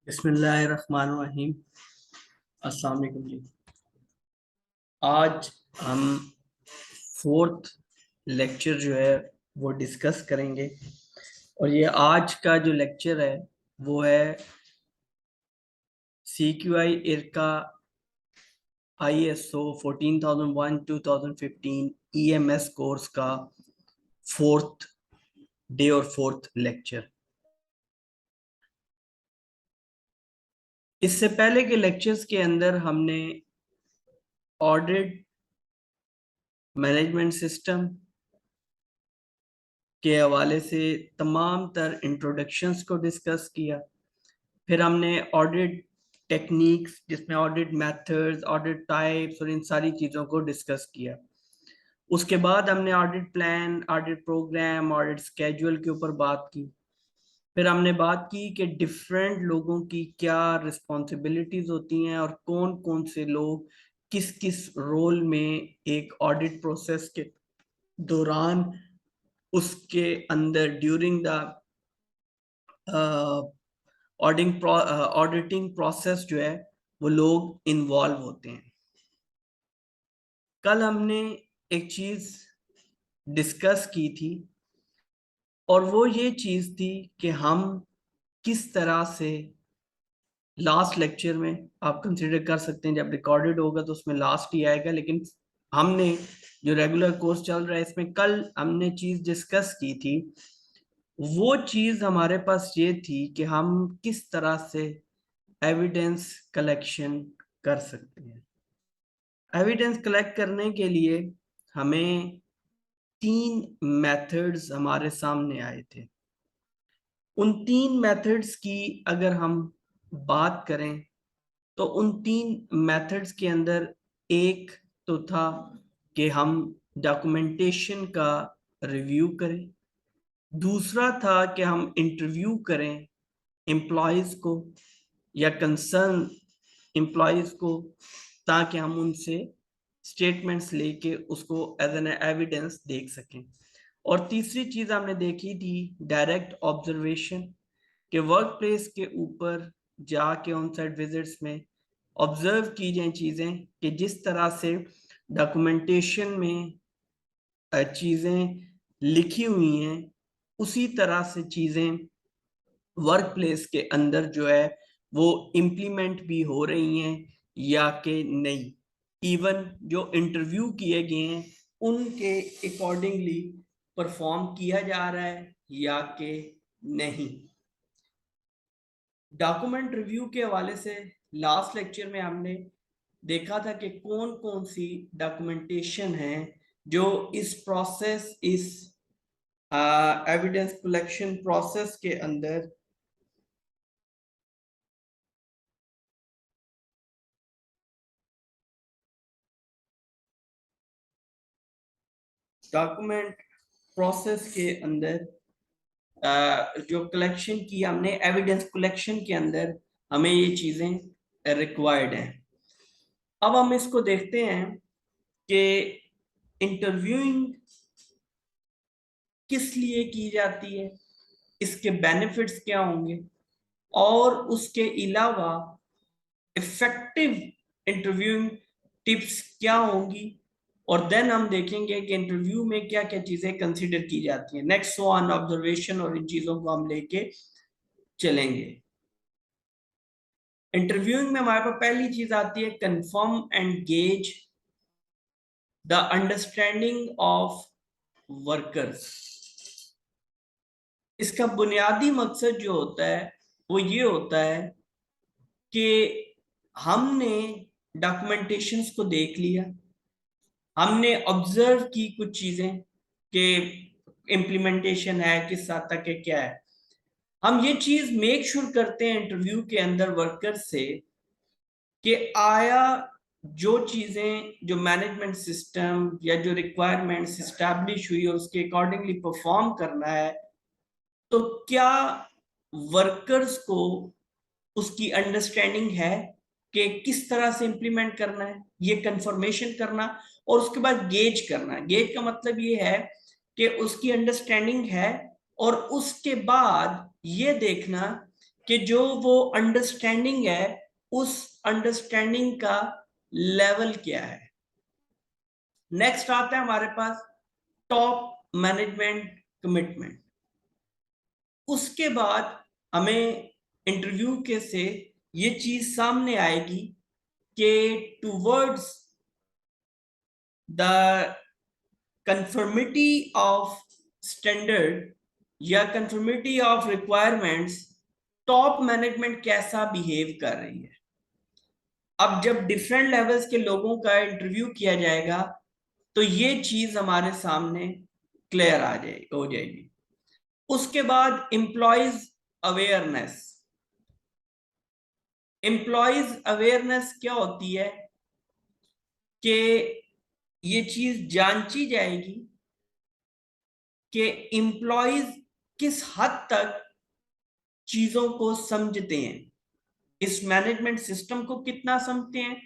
बिस्मिल्लाहिर्रहमानिर्रहीम। अस्सलाम वालेकुम जी। आज हम फोर्थ लेक्चर जो है वो डिस्कस करेंगे और ये आज का जो लेक्चर है वो है CQI इरका ISO 14001 2015 EMS कोर्स का फोर्थ डे और फोर्थ लेक्चर। इससे पहले के लेक्चर्स के अंदर हमने ऑडिट मैनेजमेंट सिस्टम के हवाले से तमाम तर इंट्रोडक्शंस को डिस्कस किया। फिर हमने ऑडिट टेक्निक्स जिसमें ऑडिट मेथड्स, ऑडिट टाइप्स और इन सारी चीज़ों को डिस्कस किया। उसके बाद हमने audit plan, audit programme, audit schedule के ऊपर बात की। फिर हमने बात की कि डिफरेंट लोगों की क्या रिस्पॉन्सिबिलिटीज होती हैं और कौन कौन से लोग किस किस रोल में एक ऑडिट प्रोसेस के दौरान, उसके अंदर ड्यूरिंग द ऑडिटिंग प्रोसेस जो है वो लोग इन्वॉल्व होते हैं। कल हमने एक चीज डिस्कस की थी और वो ये चीज थी कि हम किस तरह से लास्ट लेक्चर में, आप कंसिडर कर सकते हैं जब रिकॉर्डेड होगा तो उसमें लास्ट ही आएगा, लेकिन हमने जो रेगुलर कोर्स चल रहा है इसमें कल हमने चीज डिस्कस की थी। वो चीज हमारे पास ये थी कि हम किस तरह से एविडेंस कलेक्शन कर सकते हैं। एविडेंस कलेक्ट करने के लिए हमें तीन मेथड्स हमारे सामने आए थे। उन तीन मेथड्स की अगर हम बात करें तो उन तीन मेथड्स के अंदर एक तो था कि हम डॉक्यूमेंटेशन का रिव्यू करें, दूसरा था कि हम इंटरव्यू करें एम्प्लॉयज को या कंसर्न एम्प्लॉयज को, ताकि हम उनसे स्टेटमेंट्स लेके उसको एज एन एविडेंस देख सकें। और तीसरी चीज हमने देखी थी डायरेक्ट ऑब्जर्वेशन, के वर्क प्लेस के ऊपर जाके ऑन साइट विजिट्स में ऑब्जर्व की जाए चीजें कि जिस तरह से डॉक्यूमेंटेशन में चीजें लिखी हुई हैं उसी तरह से चीजें वर्क प्लेस के अंदर जो है वो इम्प्लीमेंट भी हो रही हैं या कि नहीं। इवन जो इंटरव्यू किए गए हैं उनके अकॉर्डिंगली परफॉर्म किया जा रहा है या कि नहीं। डॉक्यूमेंट रिव्यू के हवाले से लास्ट लेक्चर में हमने देखा था कि कौन कौन सी डॉक्यूमेंटेशन है जो इस प्रोसेस, इस एविडेंस कलेक्शन प्रोसेस के अंदर डॉक्यूमेंट प्रोसेस के अंदर जो कलेक्शन की हमने एविडेंस कलेक्शन के अंदर हमें ये चीजें रिक्वायर्ड हैं। अब हम इसको देखते हैं कि इंटरव्यूइंग किस लिए की जाती है, इसके बेनिफिट्स क्या होंगे और उसके अलावा इफेक्टिव इंटरव्यूइंग टिप्स क्या होंगी, और देन हम देखेंगे कि इंटरव्यू में क्या क्या चीजें कंसीडर की जाती हैं। नेक्स्ट सो ऑन ऑब्जर्वेशन और इन चीजों को हम लेके चलेंगे। इंटरव्यूइंग में हमारे पास पहली चीज आती है confirm and gauge the understanding of workers. इसका बुनियादी मकसद जो होता है वो ये होता है कि हमने डॉक्यूमेंटेशंस को देख लिया, हमने ऑब्जर्व की कुछ चीजें कि इम्प्लीमेंटेशन है किस हद तक है, क्या है। हम ये चीज मेक श्योर करते हैं इंटरव्यू के अंदर वर्कर से कि आया जो चीजें, जो मैनेजमेंट सिस्टम या जो रिक्वायरमेंट्स इस्टेब्लिश हुई है उसके अकॉर्डिंगली परफॉर्म करना है, तो क्या वर्कर्स को उसकी अंडरस्टैंडिंग है कि किस तरह से इंप्लीमेंट करना है, ये कंफर्मेशन करना। और उसके बाद गेज करना। गेज का मतलब ये है कि उसकी अंडरस्टैंडिंग है और उसके बाद ये देखना कि जो वो अंडरस्टैंडिंग है उस अंडरस्टैंडिंग का लेवल क्या है। नेक्स्ट आता है हमारे पास टॉप मैनेजमेंट कमिटमेंट। उसके बाद हमें इंटरव्यू के से ये चीज सामने आएगी कि towards the conformity of standard या conformity of requirements top management कैसा बिहेव कर रही है। अब जब डिफरेंट लेवल्स के लोगों का इंटरव्यू किया जाएगा तो ये चीज हमारे सामने क्लियर आ जाएगी, हो जाएगी। उसके बाद एम्प्लॉयज अवेयरनेस। एम्प्लॉयज अवेयरनेस क्या होती है कि ये चीज जांची जाएगी कि एम्प्लॉयज किस हद तक चीजों को समझते हैं, इस मैनेजमेंट सिस्टम को कितना समझते हैं,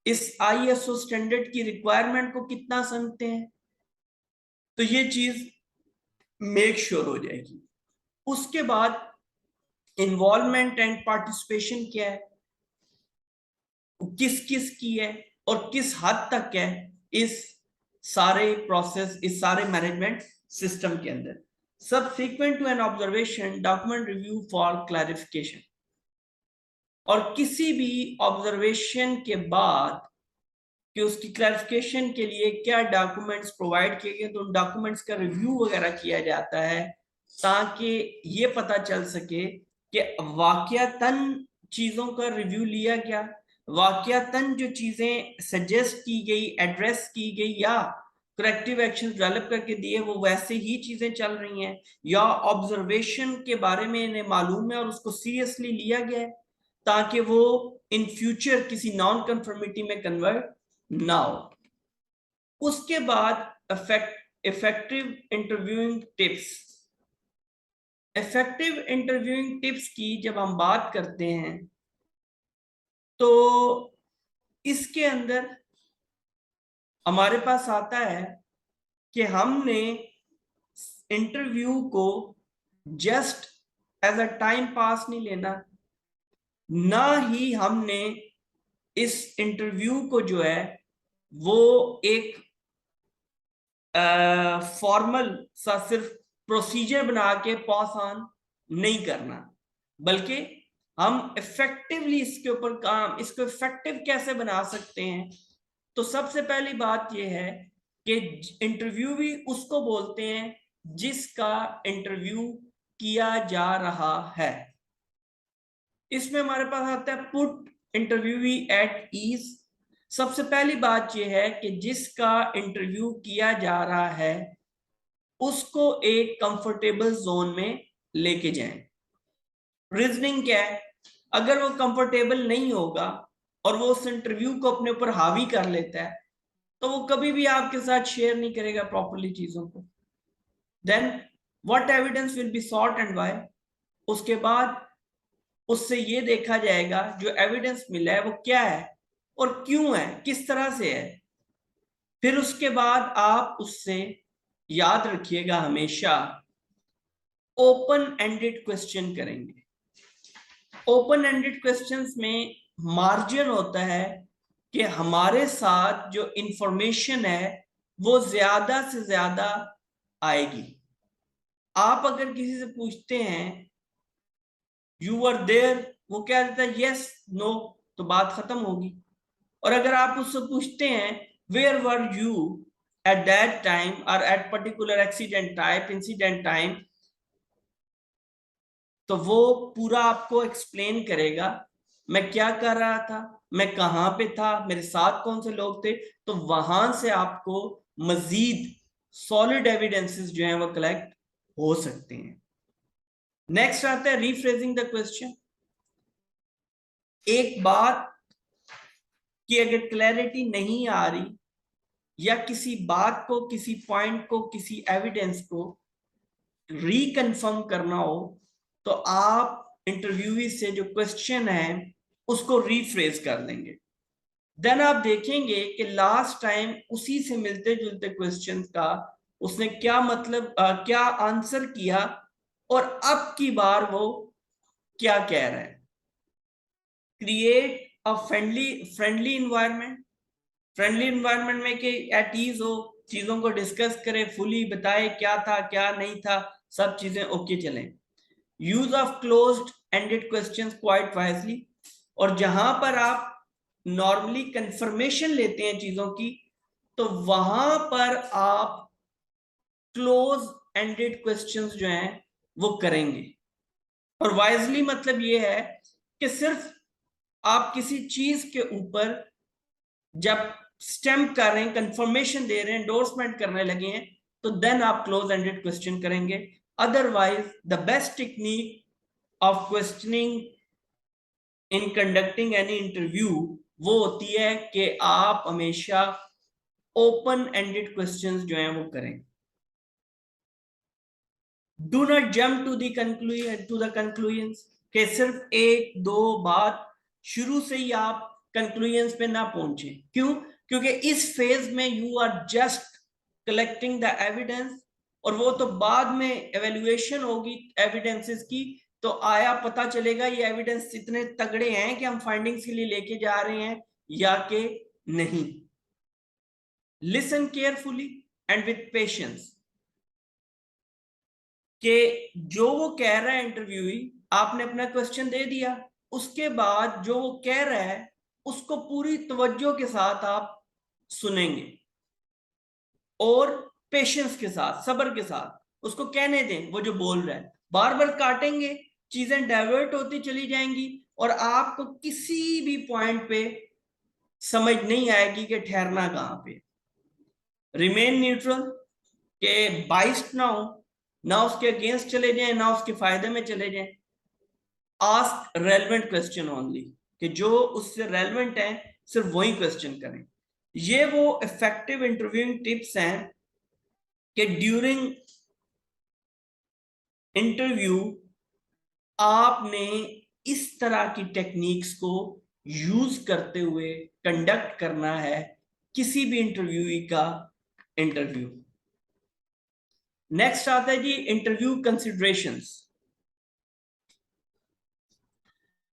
इस आईएसओ स्टैंडर्ड की रिक्वायरमेंट को कितना समझते हैं। तो ये चीज मेक श्योर हो जाएगी। उसके बाद इन्वॉल्वमेंट एंड पार्टिसिपेशन क्या है, किस किस की है और किस हद तक है इस सारे प्रोसेस, इस सारे मैनेजमेंट सिस्टम के अंदर। Subsequent to an observation document review for clarification. और किसी भी ऑब्जर्वेशन के बाद कि उसकी क्लैरिफिकेशन के लिए क्या डॉक्यूमेंट्स प्रोवाइड किए गए, तो उन डॉक्यूमेंट्स का रिव्यू वगैरह किया जाता है ताकि ये पता चल सके कि वाकयातन चीजों का रिव्यू लिया गया, वाकयातन जो चीजें सजेस्ट की गई, एड्रेस की गई या करेक्टिव एक्शन डेवलप करके दिए वो वैसे ही चीजें चल रही हैं, या ऑब्जर्वेशन के बारे में इन्हें मालूम है और उसको सीरियसली लिया गया है ताकि वो इन फ्यूचर किसी नॉन कंफर्मिटी में कन्वर्ट ना हो। उसके बाद effective interviewing tips. Effective interviewing tips की जब हम बात करते हैं तो इसके अंदर हमारे पास आता है कि हमने इंटरव्यू को just as a time pass नहीं लेना, ना ही हमने इस इंटरव्यू को जो है वो एक फॉर्मल सा सिर्फ प्रोसीजर बना के पास ऑन नहीं करना, बल्कि हम इफेक्टिवली इसके ऊपर काम, इसको इफेक्टिव कैसे बना सकते हैं। तो सबसे पहली बात यह है कि इंटरव्यू भी उसको बोलते हैं जिसका इंटरव्यू किया जा रहा है। इसमें हमारे पास आता है पुट इंटरव्यूवी एट ईज। सबसे पहली बात यह है कि जिसका इंटरव्यू किया जा रहा है उसको एक कंफर्टेबल जोन में लेके जाएं। रीजनिंग क्या है, अगर वो कंफर्टेबल नहीं होगा और वो उस इंटरव्यू को अपने ऊपर हावी कर लेता है तो वो कभी भी आपके साथ शेयर नहीं करेगा प्रॉपर्ली चीजों को। Then what evidence will be sought and why. उसके बाद उससे ये देखा जाएगा जो एविडेंस मिला है वो क्या है और क्यों है, किस तरह से है। फिर उसके बाद आप उससे, याद रखिएगा हमेशा, ओपन एंडेड क्वेश्चन करेंगे। ओपन एंडेड क्वेश्चंस में मार्जिन होता है कि हमारे साथ जो इंफॉर्मेशन है वो ज्यादा से ज्यादा आएगी। आप अगर किसी से पूछते हैं यू आर देयर, वो क्या देता है, यस नो, तो बात खत्म होगी। और अगर आप उससे पूछते हैं where were you at that time और at particular accident type, incident time, तो वो पूरा आपको एक्सप्लेन करेगा मैं क्या कर रहा था, मैं कहां पे था, मेरे साथ कौन से लोग थे। तो वहां से आपको मजीद सॉलिड एविडेंसेस जो हैं वो कलेक्ट हो सकते हैं। नेक्स्ट आता है रीफ्रेजिंग द क्वेश्चन। एक बात की अगर क्लैरिटी नहीं आ रही या किसी बात को, किसी पॉइंट को, किसी एविडेंस को रिकन्फर्म करना हो तो आप इंटरव्यूई से जो क्वेश्चन है उसको रीफ्रेज कर देंगे। देन आप देखेंगे कि लास्ट टाइम उसी से मिलते जुलते क्वेश्चन का उसने क्या मतलब क्या आंसर किया और अब की बार वो क्या कह रहा है? Create a friendly environment. Friendly environment में कि एट ईज हो, चीजों को डिस्कस करे, फुली बताए क्या था क्या नहीं था, सब चीजें ओके चलें। Use of closed ended questions quite wisely, और जहां पर आप नॉर्मली कंफर्मेशन लेते हैं चीजों की, तो वहां पर आप क्लोज एंडेड क्वेश्चंस जो हैं वो करेंगे। और वाइजली मतलब ये है कि सिर्फ आप किसी चीज के ऊपर जब स्टैम्प कर रहे हैं, कंफर्मेशन दे रहे हैं, एंडोर्समेंट करने लगे हैं, तो देन आप क्लोज एंडेड क्वेश्चन करेंगे। Otherwise the best technique of questioning in conducting any interview वो होती है कि आप हमेशा ओपन एंडेड क्वेश्चंस जो हैं वो करें। Do not jump to the conclusions, कि सिर्फ एक दो बात शुरू से ही आप कंक्लूजन्स पे ना पहुंचे। क्यों? क्योंकि इस फेज में you are just collecting the evidence, और वो तो बाद में एवेल्युएशन होगी एविडेंसेस की, तो आया पता चलेगा ये एविडेंस इतने तगड़े हैं कि हम फाइंडिंग्स के लिए लेके जा रहे हैं या कि नहीं। Listen carefully and with patience, कि जो वो कह रहा है इंटरव्यूई, आपने अपना क्वेश्चन दे दिया, उसके बाद जो वो कह रहा है उसको पूरी तवज्जो के साथ आप सुनेंगे, और पेशेंस के साथ, सब्र के साथ उसको कहने दें वो जो बोल रहा है। बार बार काटेंगे, चीजें डाइवर्ट होती चली जाएंगी, और आपको किसी भी पॉइंट पे समझ नहीं आएगी कि ठहरना कहां पे। रिमेन न्यूट्रल, के बाइस्ड ना हो, ना उसके अगेंस्ट चले जाएं ना उसके फायदे में चले जाएं। आस्क रेलेवेंट क्वेश्चन ओनली, कि जो उससे रेलेवेंट है सिर्फ वही क्वेश्चन करें। ये वो इफेक्टिव इंटरव्यूइंग टिप्स हैं कि ड्यूरिंग इंटरव्यू आपने इस तरह की टेक्निक्स को यूज करते हुए कंडक्ट करना है किसी भी इंटरव्यूई का इंटरव्यू। नेक्स्ट आता है जी इंटरव्यू कंसिडरेशंस।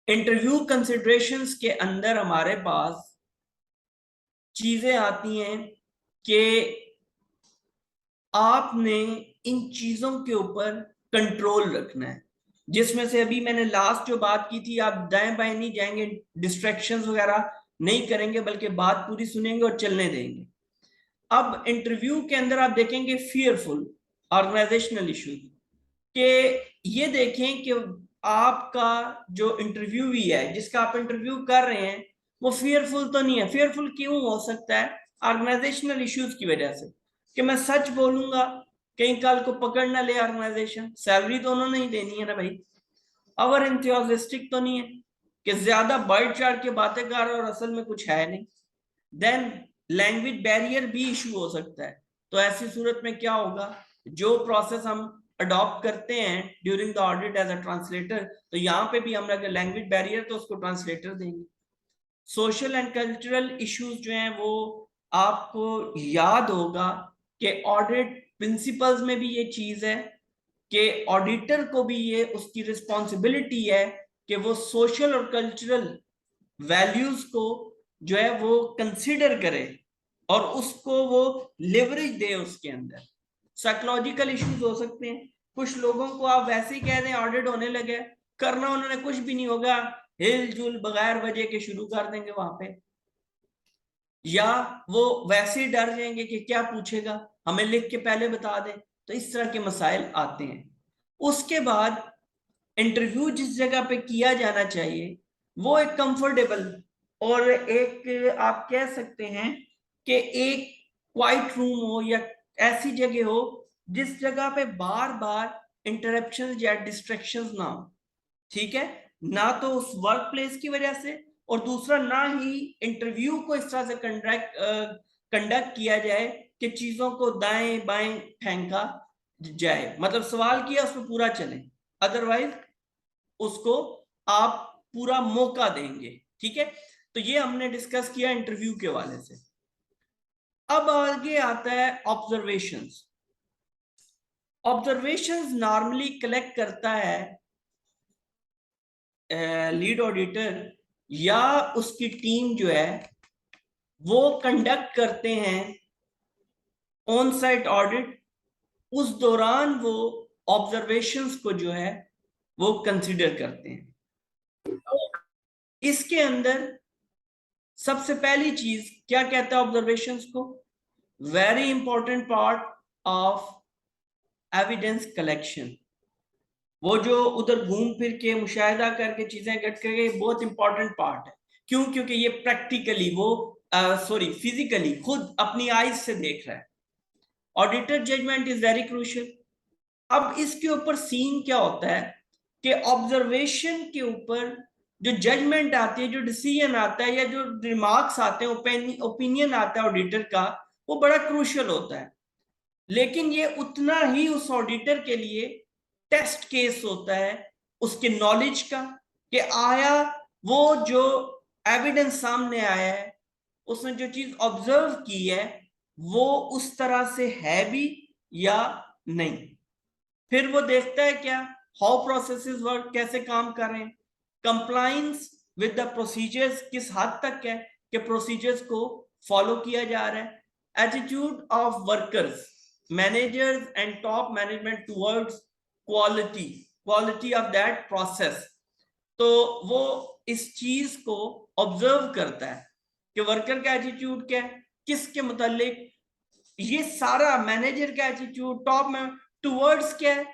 इंटरव्यू कंसिडरेशंस के अंदर हमारे पास चीजें आती हैं कि आपने इन चीजों के ऊपर कंट्रोल रखना है, जिसमें से अभी मैंने लास्ट जो बात की थी, आप दाएं बाएं नहीं जाएंगे, डिस्ट्रैक्शंस वगैरह नहीं करेंगे, बल्कि बात पूरी सुनेंगे और चलने देंगे। अब इंटरव्यू के अंदर आप देखेंगे फियरफुल ऑर्गेनाइजेशनल इश्यूज, कि ये देखें कि आपका जो इंटरव्यू ही है, जिसका आप इंटरव्यू कर रहे हैं, वो फियरफुल तो नहीं है। फियरफुल क्यों हो सकता है? ऑर्गेनाइजेशनल इश्यूज की वजह से, कि मैं सच बोलूंगा कहीं कल को पकड़ ना ले ऑर्गेनाइजेशन, सैलरी तो उन्होंने ही देनी है ना भाई। और इंथुसियास्टिक तो नहीं है कि ज्यादा बढ़ चढ़ के बातें कर रहे और असल में कुछ है नहीं। देन लैंग्वेज बैरियर भी इशू हो सकता है। तो ऐसी सूरत में क्या होगा, जो प्रोसेस हम अडॉप्ट करते हैं during the audit as a translator, तो यहाँ पे भी हम अगर लैंग्वेज बैरियर तो उसको ट्रांसलेटर देंगे। सोशल एंड कल्चरल इश्यूज जो हैं वो आपको याद होगा कि ऑडिट प्रिंसिपल्स में भी ये चीज है कि ऑडिटर को भी ये उसकी रिस्पॉन्सिबिलिटी है कि वो सोशल और कल्चरल वैल्यूज को जो है वो कंसिडर करे और उसको वो लेवरेज दे उसके अंदर। साइकोलॉजिकल इश्यूज हो सकते हैं, कुछ लोगों को आप वैसे ही कह दें ऑडिट होने लगे, करना उन्होंने कुछ भी नहीं होगा, हिलजुल बगैर वजह के शुरू कर देंगे वहां पे, या वो वैसे ही डर जाएंगे कि क्या पूछेगा, हमें लिख के पहले बता दे। तो इस तरह के मसाइल आते हैं। उसके बाद इंटरव्यू जिस जगह पे किया जाना चाहिए वो एक कंफर्टेबल, और एक आप कह सकते हैं कि एक क्वाइट रूम हो या ऐसी जगह हो जिस जगह पे बार बार इंटरप्शंस या डिस्ट्रैक्शंस ना हो। ठीक है, ना तो उस वर्क प्लेस की वजह से, और दूसरा ना ही इंटरव्यू को इस तरह से कंडक्ट किया जाए कि चीजों को दाएं बाएं फेंका जाए, मतलब सवाल किया उसमें पूरा चले, अदरवाइज उसको आप पूरा मौका देंगे। ठीक है, तो ये हमने डिस्कस किया इंटरव्यू के वाले से। अब आगे आता है ऑब्जर्वेशंस। ऑब्जर्वेशंस नॉर्मली कलेक्ट करता है लीड ऑडिटर या उसकी टीम जो है वो कंडक्ट करते हैं ऑन साइट ऑडिट, उस दौरान वो ऑब्जर्वेशंस को जो है वो कंसीडर करते हैं। इसके अंदर सबसे पहली चीज क्या कहता है ऑब्जर्वेशंस को? Very important part of evidence collection. वो जो उधर घूम फिर के मुशाहिदा करके चीजें इकट्ठा करके बहुत इंपॉर्टेंट पार्ट है। क्यों? क्योंकि ये प्रैक्टिकली वो फिजिकली खुद अपनी आईज से देख रहा है। Auditor judgement is very crucial. अब इसके ऊपर सीन क्या होता है कि ऑब्जर्वेशन के ऊपर जो जजमेंट आती है, जो डिसीजन आता है या जो रिमार्क्स आते हैं, ओपिनियन आता है ऑडिटर का, वो बड़ा क्रूशियल होता है। लेकिन ये उतना ही उस ऑडिटर के लिए टेस्ट केस होता है उसके नॉलेज का, कि आया वो जो एविडेंस सामने आया है, उसने जो चीज ऑब्जर्व की है वो उस तरह से है भी या नहीं। फिर वो देखता है क्या, हाउ प्रोसेसेस वर्क, कैसे काम कर रहे हैं, कंप्लायंस विद द प्रोसीजर्स किस हद तक है कि प्रोसीजर्स को फॉलो किया जा रहा है, attitude of workers, managers and top management towards quality of that process. तो वो इस चीज को ऑब्जर्व करता है कि वर्कर का एटीट्यूड क्या है, किसके मुतालिक, ये सारा मैनेजर का एटीट्यूड टॉप में टुवर्ड्स क्या है,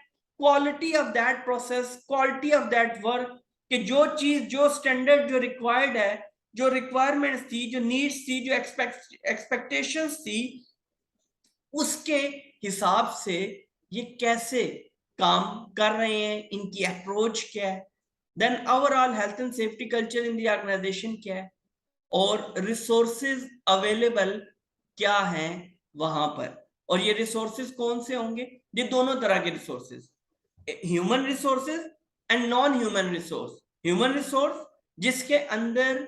quality of that process, quality of that work, कि जो चीज, जो स्टैंडर्ड, जो रिक्वायर्ड है, जो रिक्वायरमेंट्स थी, जो नीड्स थी, जो एक्सपेक्टेशंस थी, उसके हिसाब से ये कैसे काम कर रहे हैं, इनकी अप्रोच क्या है, then overall health and safety culture in the organisation क्या है, और रिसोर्सेज अवेलेबल क्या हैं वहां पर। और ये रिसोर्सेज कौन से होंगे? ये दोनों तरह के resources, human resources and non human resource. Human resource जिसके अंदर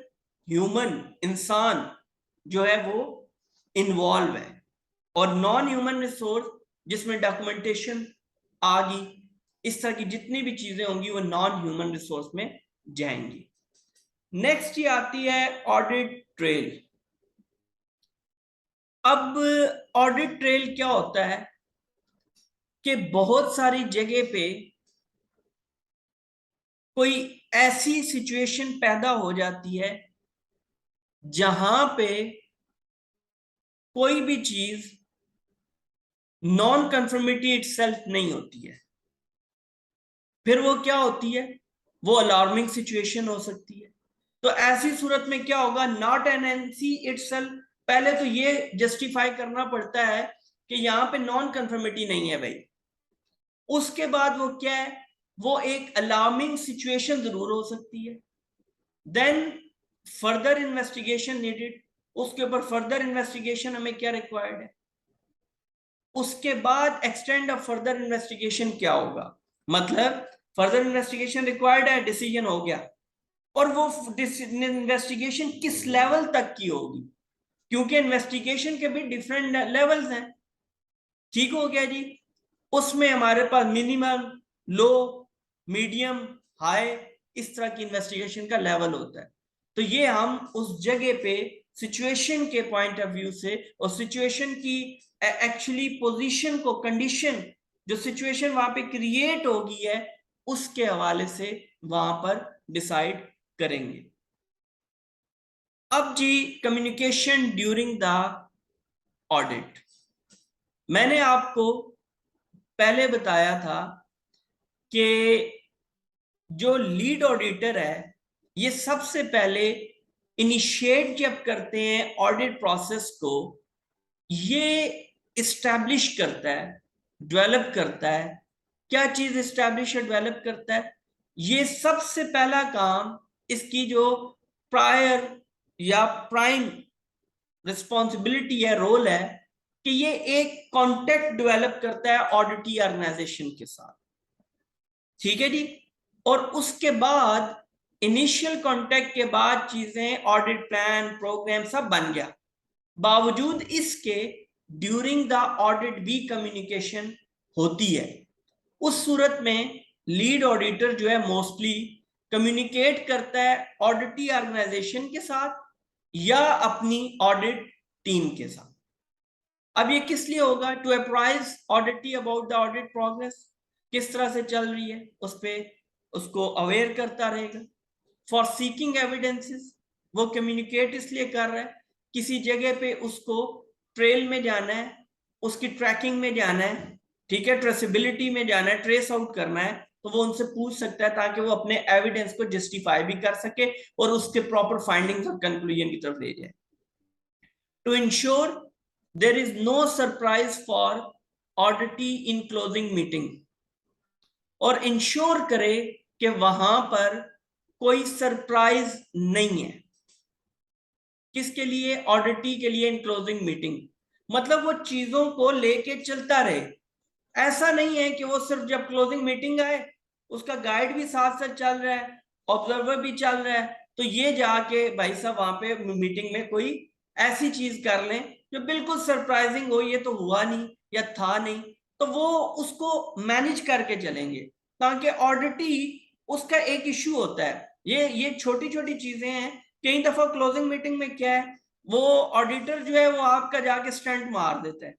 ह्यूमन, इंसान जो है वो इन्वॉल्व है, और नॉन ह्यूमन रिसोर्स जिसमें डॉक्यूमेंटेशन आ गई, इस तरह की जितनी भी चीजें होंगी वो नॉन ह्यूमन रिसोर्स में जाएंगी। नेक्स्ट ये आती है ऑडिट ट्रेल। अब ऑडिट ट्रेल क्या होता है कि बहुत सारी जगह पे कोई ऐसी सिचुएशन पैदा हो जाती है जहां पे कोई भी चीज नॉन कंफर्मिटी इटसेल्फ नहीं होती है। फिर वो क्या होती है? वो अलार्मिंग सिचुएशन हो सकती है। तो ऐसी सूरत में क्या होगा? नॉट एन एनसी इटसेल्फ, पहले तो ये जस्टिफाई करना पड़ता है कि यहां पे नॉन कंफर्मिटी नहीं है भाई। उसके बाद वो क्या है? वो एक अलार्मिंग सिचुएशन जरूर हो सकती है। देन फर्दर इन्वेस्टिगेशन नीडेड, उसके ऊपर फर्दर इन्वेस्टिगेशन हमें क्या रिक्वायर्ड है। उसके बाद एक्सटेंड ऑफ फर्दर इन्वेस्टिगेशन क्या होगा, मतलब फर्दर इन्वेस्टिगेशन रिक्वायर्ड है, डिसीजन हो गया, और वो इन्वेस्टिगेशन किस लेवल तक की होगी, क्योंकि इन्वेस्टिगेशन के भी डिफरेंट लेवल्स हैं। ठीक हो गया जी। उसमें हमारे पास मिनिमम, लो, मीडियम, हाई, इस तरह की इन्वेस्टिगेशन का लेवल होता है। तो ये हम उस जगह पे सिचुएशन के पॉइंट ऑफ व्यू से, और सिचुएशन की एक्चुअली पोजीशन को, कंडीशन जो सिचुएशन वहां पे क्रिएट होगी है, उसके हवाले से वहां पर डिसाइड करेंगे। अब जी कम्युनिकेशन ड्यूरिंग द ऑडिट, मैंने आपको पहले बताया था कि जो लीड ऑडिटर है ये सबसे पहले इनिशिएट जब करते हैं ऑडिट प्रोसेस को, ये इस्टेब्लिश करता है, डेवलप करता है। क्या चीज इस्टेब्लिश और डेवलप करता है? ये सबसे पहला काम इसकी जो प्रायर या प्राइम रिस्पॉन्सिबिलिटी है, रोल है, कि ये एक कॉन्टेक्ट डेवलप करता है ऑडिटी ऑर्गेनाइजेशन के साथ। ठीक है जी। और उसके बाद इनिशियल कांटेक्ट के बाद चीजें, ऑडिट प्लान, प्रोग्राम सब बन गया, बावजूद इसके ड्यूरिंग द ऑडिट भी कम्युनिकेशन होती है। उस सूरत में लीड ऑडिटर जो है मोस्टली कम्युनिकेट करता है ऑडिटी ऑर्गेनाइजेशन के साथ या अपनी ऑडिट टीम के साथ। अब ये किस लिए होगा? To apprise auditee about the audit progress, किस तरह से चल रही है उस पे उसको अवेयर करता रहेगा। फॉर सीकिंग एविडेंसेस, वो कम्युनिकेट इसलिए कर रहा है, किसी जगह पे उसको ट्रेल में जाना है, उसकी ट्रैकिंग में जाना है, ठीक है, ट्रेसेबिलिटी में जाना है, ट्रेस आउट करना है, तो वो उनसे पूछ सकता है ताकि वो अपने एविडेंस को जस्टिफाई भी कर सके और उसके प्रॉपर फाइंडिंग्स और कंक्लूजन की तरफ ले जाए। To ensure there is no surprise for auditee in closing meeting, और इंश्योर करे कि वहां पर कोई सरप्राइज नहीं है। किसके लिए? ऑडिटी के लिए इन क्लोजिंग मीटिंग। मतलब वो चीजों को लेके चलता रहे, ऐसा नहीं है कि वो सिर्फ जब क्लोजिंग मीटिंग आए उसका गाइड भी साथ साथ चल रहा है, ऑब्जर्वर भी चल रहा है, तो ये जाके भाई साहब वहां पे मीटिंग में कोई ऐसी चीज कर लें जो बिल्कुल सरप्राइजिंग हो, ये तो हुआ नहीं या था नहीं, तो वो उसको मैनेज करके चलेंगे। ताकि ऑडिटी उसका एक इश्यू होता है, ये छोटी छोटी चीजें हैं। कई दफा क्लोजिंग मीटिंग में क्या है, वो ऑडिटर जो है वो आपका जाके स्टंट मार देता है।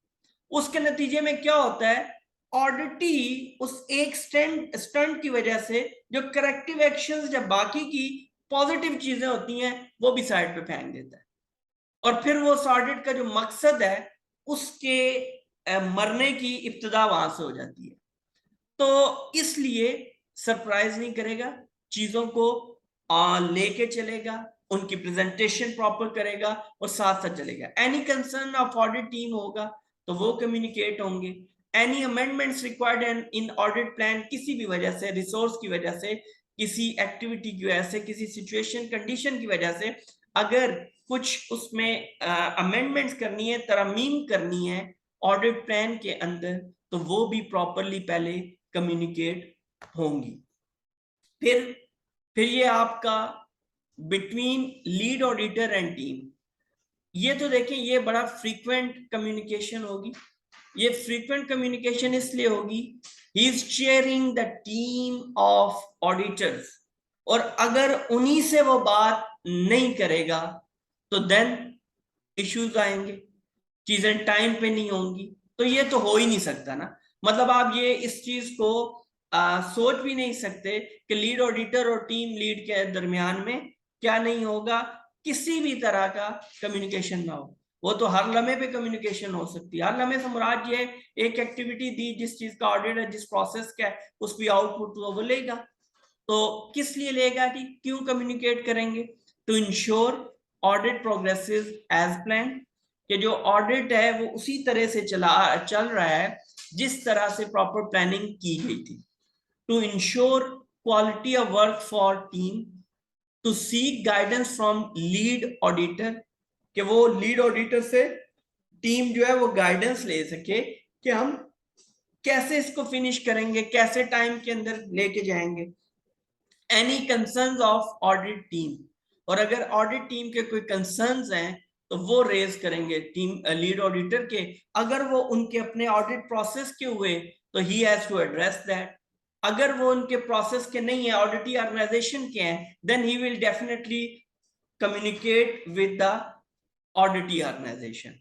उसके नतीजे में क्या होता है, ऑडिटी उस एक स्टंट की वजह से जो करेक्टिव एक्शंस जब बाकी की पॉजिटिव चीजें होती हैं वो भी साइड पे फेंक देता है, और फिर वो ऑडिट का जो मकसद है उसके मरने की इब्तिदा वहां से हो जाती है। तो इसलिए सरप्राइज नहीं करेगा, चीजों को लेके चलेगा, उनकी प्रेजेंटेशन प्रॉपर करेगा और साथ साथ चलेगा। Any concern of audit team होगा तो वो कम्युनिकेट होंगे। Any amendments required in audit plan, किसी भी वजह से, रिसोर्स की वजह से, किसी एक्टिविटी की वजह से, किसी सिचुएशन कंडीशन की वजह से अगर कुछ उसमें अमेंडमेंट्स करनी है, तरमीम करनी है ऑडिट प्लान के अंदर, तो वो भी प्रॉपरली पहले कम्युनिकेट होंगी। फिर ये आपका between lead auditor and team, ये तो देखें ये बड़ा फ्रीक्वेंट कम्युनिकेशन होगी। ये फ्रीक्वेंट कम्युनिकेशन इसलिए होगी, he is chairing the team of auditors, और अगर उन्हीं से वो बात नहीं करेगा तो देन इश्यूज आएंगे, चीजें टाइम पे नहीं होंगी, तो ये तो हो ही नहीं सकता ना। मतलब आप ये इस चीज को सोच भी नहीं सकते कि लीड ऑडिटर और टीम लीड के दरमियान में क्या नहीं होगा, किसी भी तरह का कम्युनिकेशन ना हो। वो तो हर लम्हे पे कम्युनिकेशन हो सकती है। हर लम्हे से मुराद ये है, एक एक्टिविटी दी जिस चीज का ऑडिट है, जिस प्रोसेस का है, उस पर आउटपुट वो लेगा। तो किस लिए लेगा जी, क्यों कम्युनिकेट करेंगे? To ensure audit progresses as plan, कि जो ऑडिट है वो उसी तरह से चल रहा है जिस तरह से प्रॉपर प्लानिंग की गई थी। To ensure quality of work for team, to seek guidance from lead auditor, कि वो लीड ऑडिटर से टीम जो है वो गाइडेंस ले सके कि हम कैसे इसको फिनिश करेंगे, कैसे टाइम के अंदर लेके जाएंगे। Any concerns of audit team, और अगर ऑडिट टीम के कोई कंसर्न्स हैं तो वो रेज करेंगे टीम लीड ऑडिटर के। अगर वो उनके अपने ऑडिट प्रोसेस के हुए तो he has to address that. अगर वो उनके प्रोसेस के नहीं है, ऑडिटी ऑर्गेनाइजेशन के हैं, then he will definitely communicate with the auditee organization.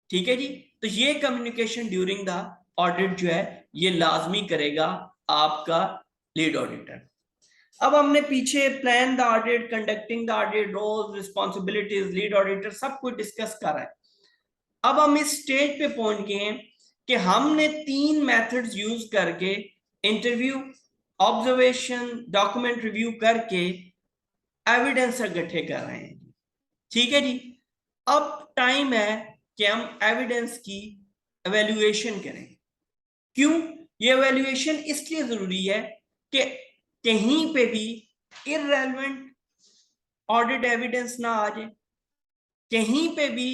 ठीक है जी। तो ये कम्युनिकेशन ड्यूरिंग द ऑडिट जो है ये लाजमी करेगा आपका लीड ऑडिटर। अब हमने पीछे plan the audit, conducting the audit, roles, responsibilities, lead auditor सब कुछ डिस्कस करा है। अब हम इस स्टेज पे पहुंच गए हैं कि हमने 3 मेथड्स यूज करके इंटरव्यू, ऑब्जर्वेशन, डॉक्यूमेंट रिव्यू करके एविडेंस इकट्ठे कर रहे हैं। ठीक है जी। अब टाइम है कि हम एविडेंस की एवेल्युएशन करें। क्यों? ये एवेल्युएशन इसलिए जरूरी है कि कहीं पे भी इररेलेवेंट ऑडिट एविडेंस ना आ जाए, कहीं पे भी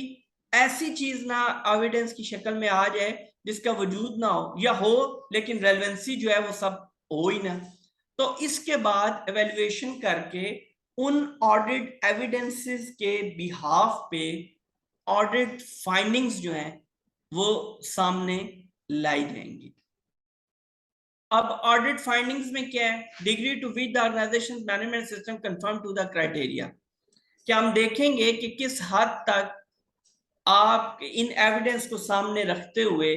ऐसी चीज ना एविडेंस की शक्ल में आ जाए जिसका वजूद ना हो, या हो लेकिन रेलेवेंसी जो है वो सब हो ही ना। तो इसके बाद एवेल्युएशन करके उन ऑडिट एविडेंसेस के बिहाफ पे ऑडिट फाइंडिंग्स जो हैं वो सामने लाई जाएंगी। अब ऑडिट फाइंडिंग्स में क्या है, degree to which the organisation management system conform to the criteria. क्या हम देखेंगे कि किस हद तक आप इन एविडेंस को सामने रखते हुए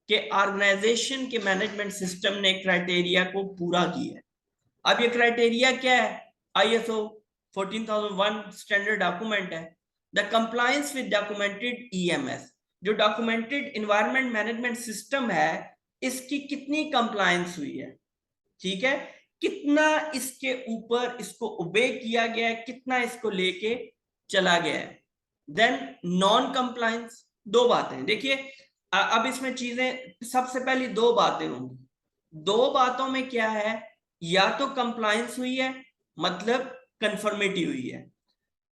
कि ऑर्गेनाइजेशन के मैनेजमेंट सिस्टम ने क्राइटेरिया को पूरा किया है। अब ये क्राइटेरिया क्या है, ISO 14001 स्टैंडर्ड डॉक्यूमेंट है। The compliance with documented EMS, जो डॉक्यूमेंटेड एनवायरनमेंट मैनेजमेंट सिस्टम है, इसकी कितनी कंप्लायंस हुई है, ठीक है, कितना इसके ऊपर इसको ओबे किया गया है, कितना इसको लेके चला गया है। देन नॉन कंप्लायंस, दो बातें देखिए। अब इसमें चीजें सबसे पहली दो बातें होंगी। दो बातों में क्या है, या तो कंप्लायंस हुई है मतलब कंफर्मिटी हुई है,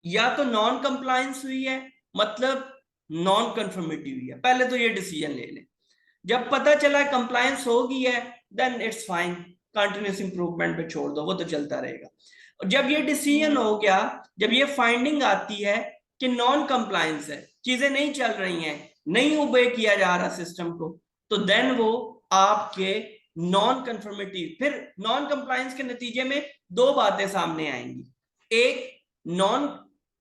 या तो नॉन कंप्लायंस हुई है मतलब नॉन कंफर्मिटी हुई है। पहले तो ये डिसीजन ले लें। जब पता चला कंप्लायंस हो गई है, then it's fine, continuous improvement पे छोड़ दो, वो तो चलता रहेगा। जब ये डिसीजन हो गया, जब ये फाइंडिंग आती है कि नॉन कंप्लायंस है, चीजें नहीं चल रही हैं, नहीं ओबे किया जा रहा सिस्टम को, तो देन वो आपके नॉन कंफर्मिटी, फिर नॉन कंप्लायंस के नतीजे में दो बातें सामने आएंगी, एक नॉन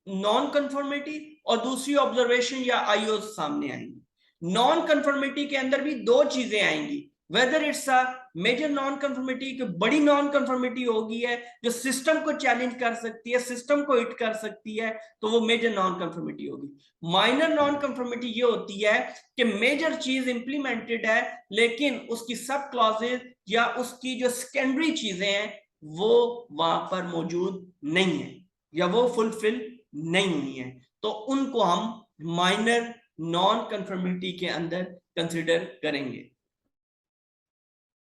नॉन कंफर्मिटी और दूसरी ऑब्जर्वेशन या IOs सामने आएंगी। नॉन कंफर्मिटी के अंदर भी दो चीजें आएंगी, whether it's a major non conformity, बड़ी नॉन कंफर्मिटी होगी है जो सिस्टम को चैलेंज कर सकती है, सिस्टम को हिट कर सकती है, तो वो मेजर नॉन कंफर्मिटी होगी। माइनर नॉन कंफर्मिटी ये होती है कि मेजर चीज इंप्लीमेंटेड है लेकिन उसकी सब क्लॉजेज या उसकी जो सेकेंडरी चीजें हैं वो वहां पर मौजूद नहीं है या वो फुलफिल नहीं हुई है, तो उनको हम माइनर नॉन कंफर्मिटी के अंदर कंसिडर करेंगे।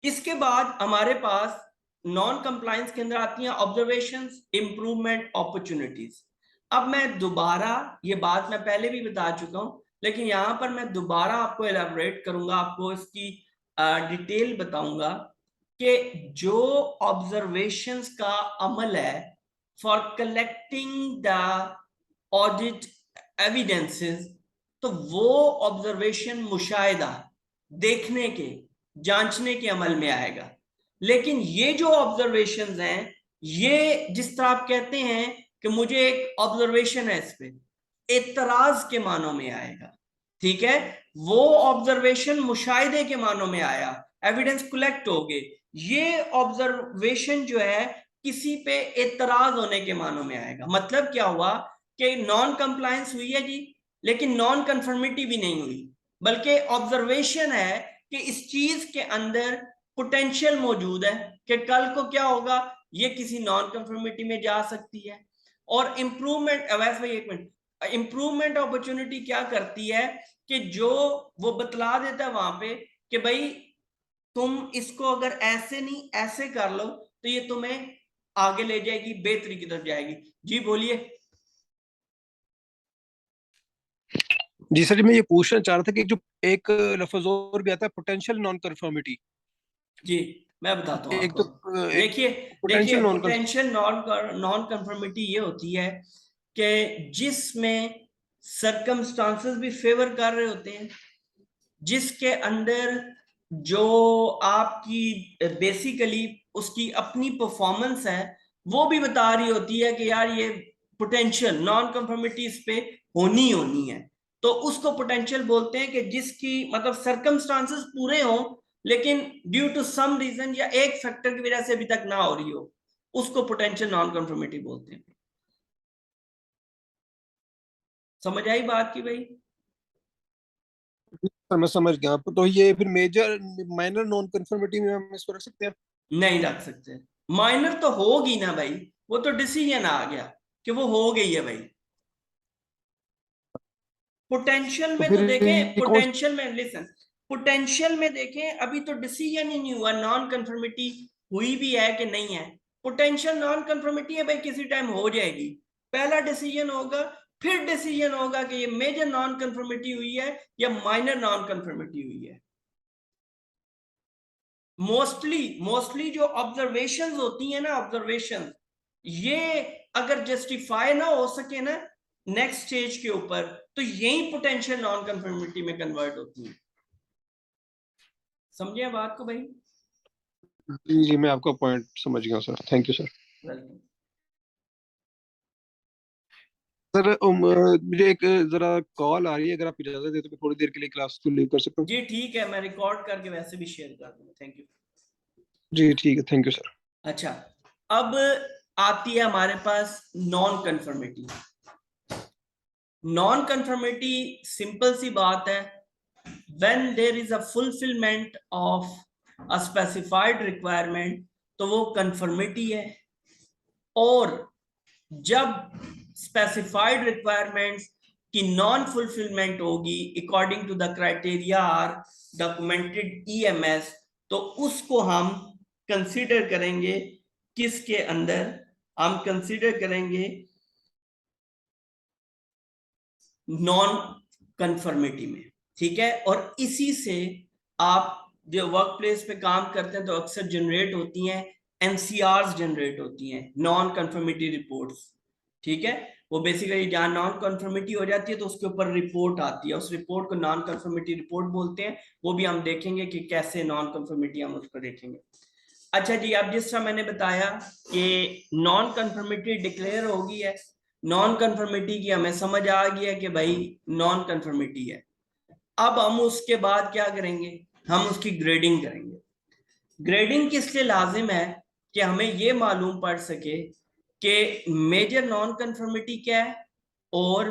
इसके बाद हमारे पास नॉन कंप्लायंस के अंदर आती हैं ऑब्जर्वेशंस, इंप्रूवमेंट, अपॉर्चुनिटीज। अब मैं दोबारा, ये बात मैं पहले भी बता चुका हूं लेकिन यहां पर मैं दोबारा आपको एलैबोरेट करूंगा, आपको इसकी डिटेल बताऊंगा कि जो ऑब्जर्वेशंस का अमल है for collecting the audit evidences, तो वो ऑब्जर्वेशन मुशाहिदा, देखने के, जांचने के अमल में आएगा। लेकिन ये जो ऑब्जर्वेशंस हैं, ये जिस तरह आप कहते हैं कि मुझे एक ऑब्जर्वेशन है, इस पे एतराज के मानों में आएगा, ठीक है, वो ऑब्जर्वेशन मुशाहिदे के मानों में आया, एविडेंस कलेक्ट हो गए, ये ऑब्जर्वेशन जो है किसी पे एतराज होने के मानों में आएगा। मतलब क्या हुआ कि नॉन कंप्लायंस हुई है जी, लेकिन नॉन कंफर्मिटी भी नहीं हुई, बल्कि ऑब्जर्वेशन है कि इस चीज के अंदर पोटेंशियल मौजूद है कि कल को क्या होगा, ये किसी नॉन कंफर्मिटी में जा सकती है। और इंप्रूवमेंट, वैसे भाई एक मिनट, इंप्रूवमेंट अपॉर्चुनिटी क्या करती है कि जो वो बतला देता है वहां पे कि भाई तुम इसको अगर ऐसे नहीं ऐसे कर लो तो ये तुम्हें आगे ले जाएगी, बेहतरी की तरफ जाएगी। जी बोलिए। जी सर, मैं ये पूछना चाह रहा था कि जो एक लफ्ज और भी आता है, पोटेंशियल नॉन कन्फर्मिटी। जी मैं बताता हूँ एक आपको। तो एक देखिए, देखिए potential non potential non conformity ये होती है कि जिसमें सरकमस्टांसेस भी फेवर कर रहे होते हैं, जिसके अंदर जो आपकी बेसिकली उसकी अपनी परफॉर्मेंस है वो भी बता रही होती है कि यार ये पोटेंशियल नॉन कंफर्मिटी इस पे होनी होनी है, तो उसको पोटेंशियल बोलते हैं कि जिसकी मतलब सरकमस्टांसेस पूरे हों लेकिन ड्यू टू सम रीजन या एक फैक्टर की वजह से अभी तक ना हो रही हो, उसको पोटेंशियल नॉन कंफर्मिटी बोलते हैं। समझ आई बात की भाई? मैं समझ गया। तो ये फिर मेजर माइनर नॉन कन्फर्मिटी में हम इसको रख सकते हैं। नहीं रख सकते, माइनर तो होगी ना भाई, वो तो डिसीजन आ गया कि वो हो गई है भाई। पोटेंशियल तो में तो फिर देखें, ये कौन। पोटेंशियल में लिसन, पोटेंशियल में देखें अभी तो डिसीजन ही नहीं हुआ नॉन कंफर्मिटी हुई भी है कि नहीं है। पोटेंशियल नॉन कंफर्मिटी है भाई, किसी टाइम हो जाएगी, पहला डिसीजन होगा, फिर डिसीजन होगा कि ये मेजर नॉन कंफर्मिटी हुई है या माइनर नॉन कंफर्मिटी हुई है। मोस्टली जो ऑब्जर्वेशंस होती है ना, ऑब्जर्वेशन ये अगर जस्टिफाई ना हो सके ना नेक्स्ट स्टेज के ऊपर, तो यही पोटेंशियल नॉन कंफर्मिटी में कन्वर्ट होती है। समझे बात को भाई? जी जी, मैं आपका पॉइंट समझ गया sir, thank you sir. Welcome. Sir मुझे एक जरा कॉल आ रही है, अगर आप इजाजत दें तो मैं थोड़ी देर के लिए क्लास को लीव कर सकता हूँ? जी ठीक है, मैं रिकॉर्ड करके वैसे भी शेयर कर दूंगा। Thank you. जी ठीक है, थैंक यू सर। अच्छा, अब आती है हमारे पास non conformity. Non conformity simple सी बात है, when there is a fulfillment of a specified requirement तो वो कंफर्मिटी है। और जब स्पेसिफाइड रिक्वायरमेंट्स की नॉन फुलफिलमेंट होगी according to the criteria or documented EMS, तो उसको हम कंसीडर करेंगे किसके अंदर, हम कंसीडर करेंगे नॉन कंफर्मिटी में। ठीक है, और इसी से आप जो वर्क प्लेस पे काम करते हैं तो अक्सर जनरेट होती हैं एनसीआरस, जनरेट होती हैं नॉन कंफर्मिटी रिपोर्ट्स। ठीक है, वो बेसिकली जहां नॉन कंफर्मिटी हो जाती है तो उसके ऊपर रिपोर्ट आती है, उस रिपोर्ट को नॉन कंफर्मिटी रिपोर्ट बोलते हैं। वो भी हम देखेंगे कि कैसे नॉन कंफर्मिटी हम उसको देखेंगे। अच्छा जी, अब जिस तरह मैंने बताया कि नॉन कंफर्मिटी डिक्लेयर होगी है, नॉन कंफर्मिटी की हमें समझ आ गया कि भाई नॉन कंफर्मिटी है। अब हम उसके बाद क्या करेंगे, हम उसकी ग्रेडिंग करेंगे। ग्रेडिंग किस लिए लाजिम है कि हमें यह मालूम पड़ सके कि मेजर नॉन कंफर्मिटी क्या है और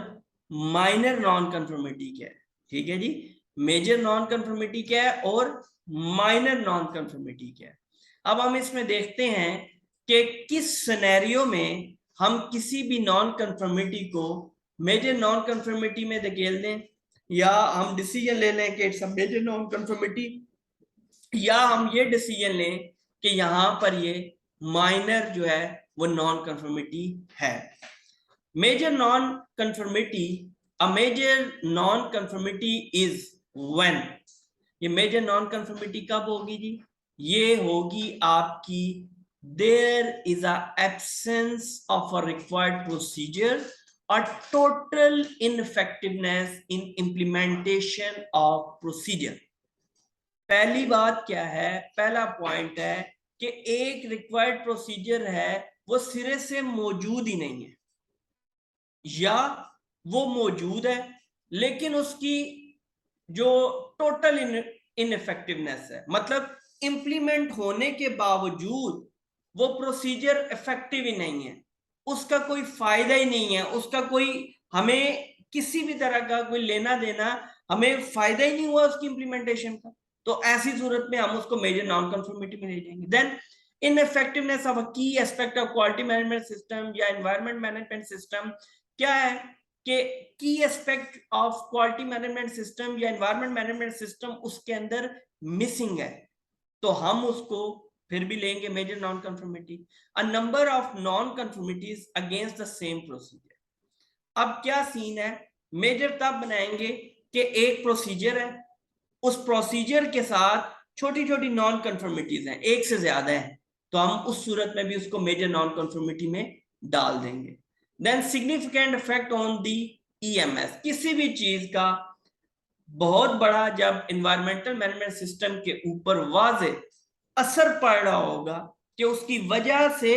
माइनर नॉन कंफर्मिटी क्या है। ठीक है जी, मेजर नॉन कंफर्मिटी क्या है और माइनर नॉन कंफर्मिटी क्या है। अब हम इसमें देखते हैं कि किस सिनेरियो में हम किसी भी नॉन कंफर्मिटी को मेजर नॉन कंफर्मिटी में धकेल दें, या हम डिसीजन ले लें कि it's a major non conformity, या हम ये डिसीजन लें कि यहां पर ये माइनर जो है वो नॉन कंफर्मिटी है। Major non conformity, a major non conformity is when, ये मेजर नॉन कंफर्मिटी कब होगी जी, ये होगी आपकी there is a absence of a required procedure और total ineffectiveness in implementation of procedure. पहली बात क्या है, पहला पॉइंट है कि एक रिक्वायर्ड प्रोसीजर है वो सिरे से मौजूद ही नहीं है, या वो मौजूद है लेकिन उसकी जो टोटल इनइफेक्टिवनेस है, मतलब इंप्लीमेंट होने के बावजूद वो प्रोसीजर इफेक्टिव ही नहीं है, उसका कोई फायदा ही नहीं है, उसका कोई हमें किसी भी तरह का कोई लेना देना, हमें फायदा ही नहीं हुआ उसकी इंप्लीमेंटेशन का, तो ऐसी सूरत में हम उसको मेजर नॉन कंफर्मिटी में ले जाएंगे। देन इनइफेक्टिवनेस ऑफ अ की aspect of quality management system या एनवायरनमेंट मैनेजमेंट सिस्टम क्या है कि की aspect of quality management system या एनवायरनमेंट मैनेजमेंट सिस्टम उसके अंदर मिसिंग है, तो हम उसको फिर भी लेंगे major non conformity. A number of non conformities against the same procedure. अब क्या सीन है, मेजर तब बनाएंगे कि एक प्रोसीजर है, उस प्रोसीजर के साथ छोटी छोटी नॉन कंफर्मिटीज हैं, एक से ज्यादा है, तो हम उस सूरत में भी उसको मेजर नॉन कंफर्मिटी में डाल देंगे। Then significant effect on the EMS, किसी भी चीज का बहुत बड़ा जब एनवायरमेंटल मैनेजमेंट सिस्टम के ऊपर वाजे असर पड़ रहा होगा कि उसकी वजह से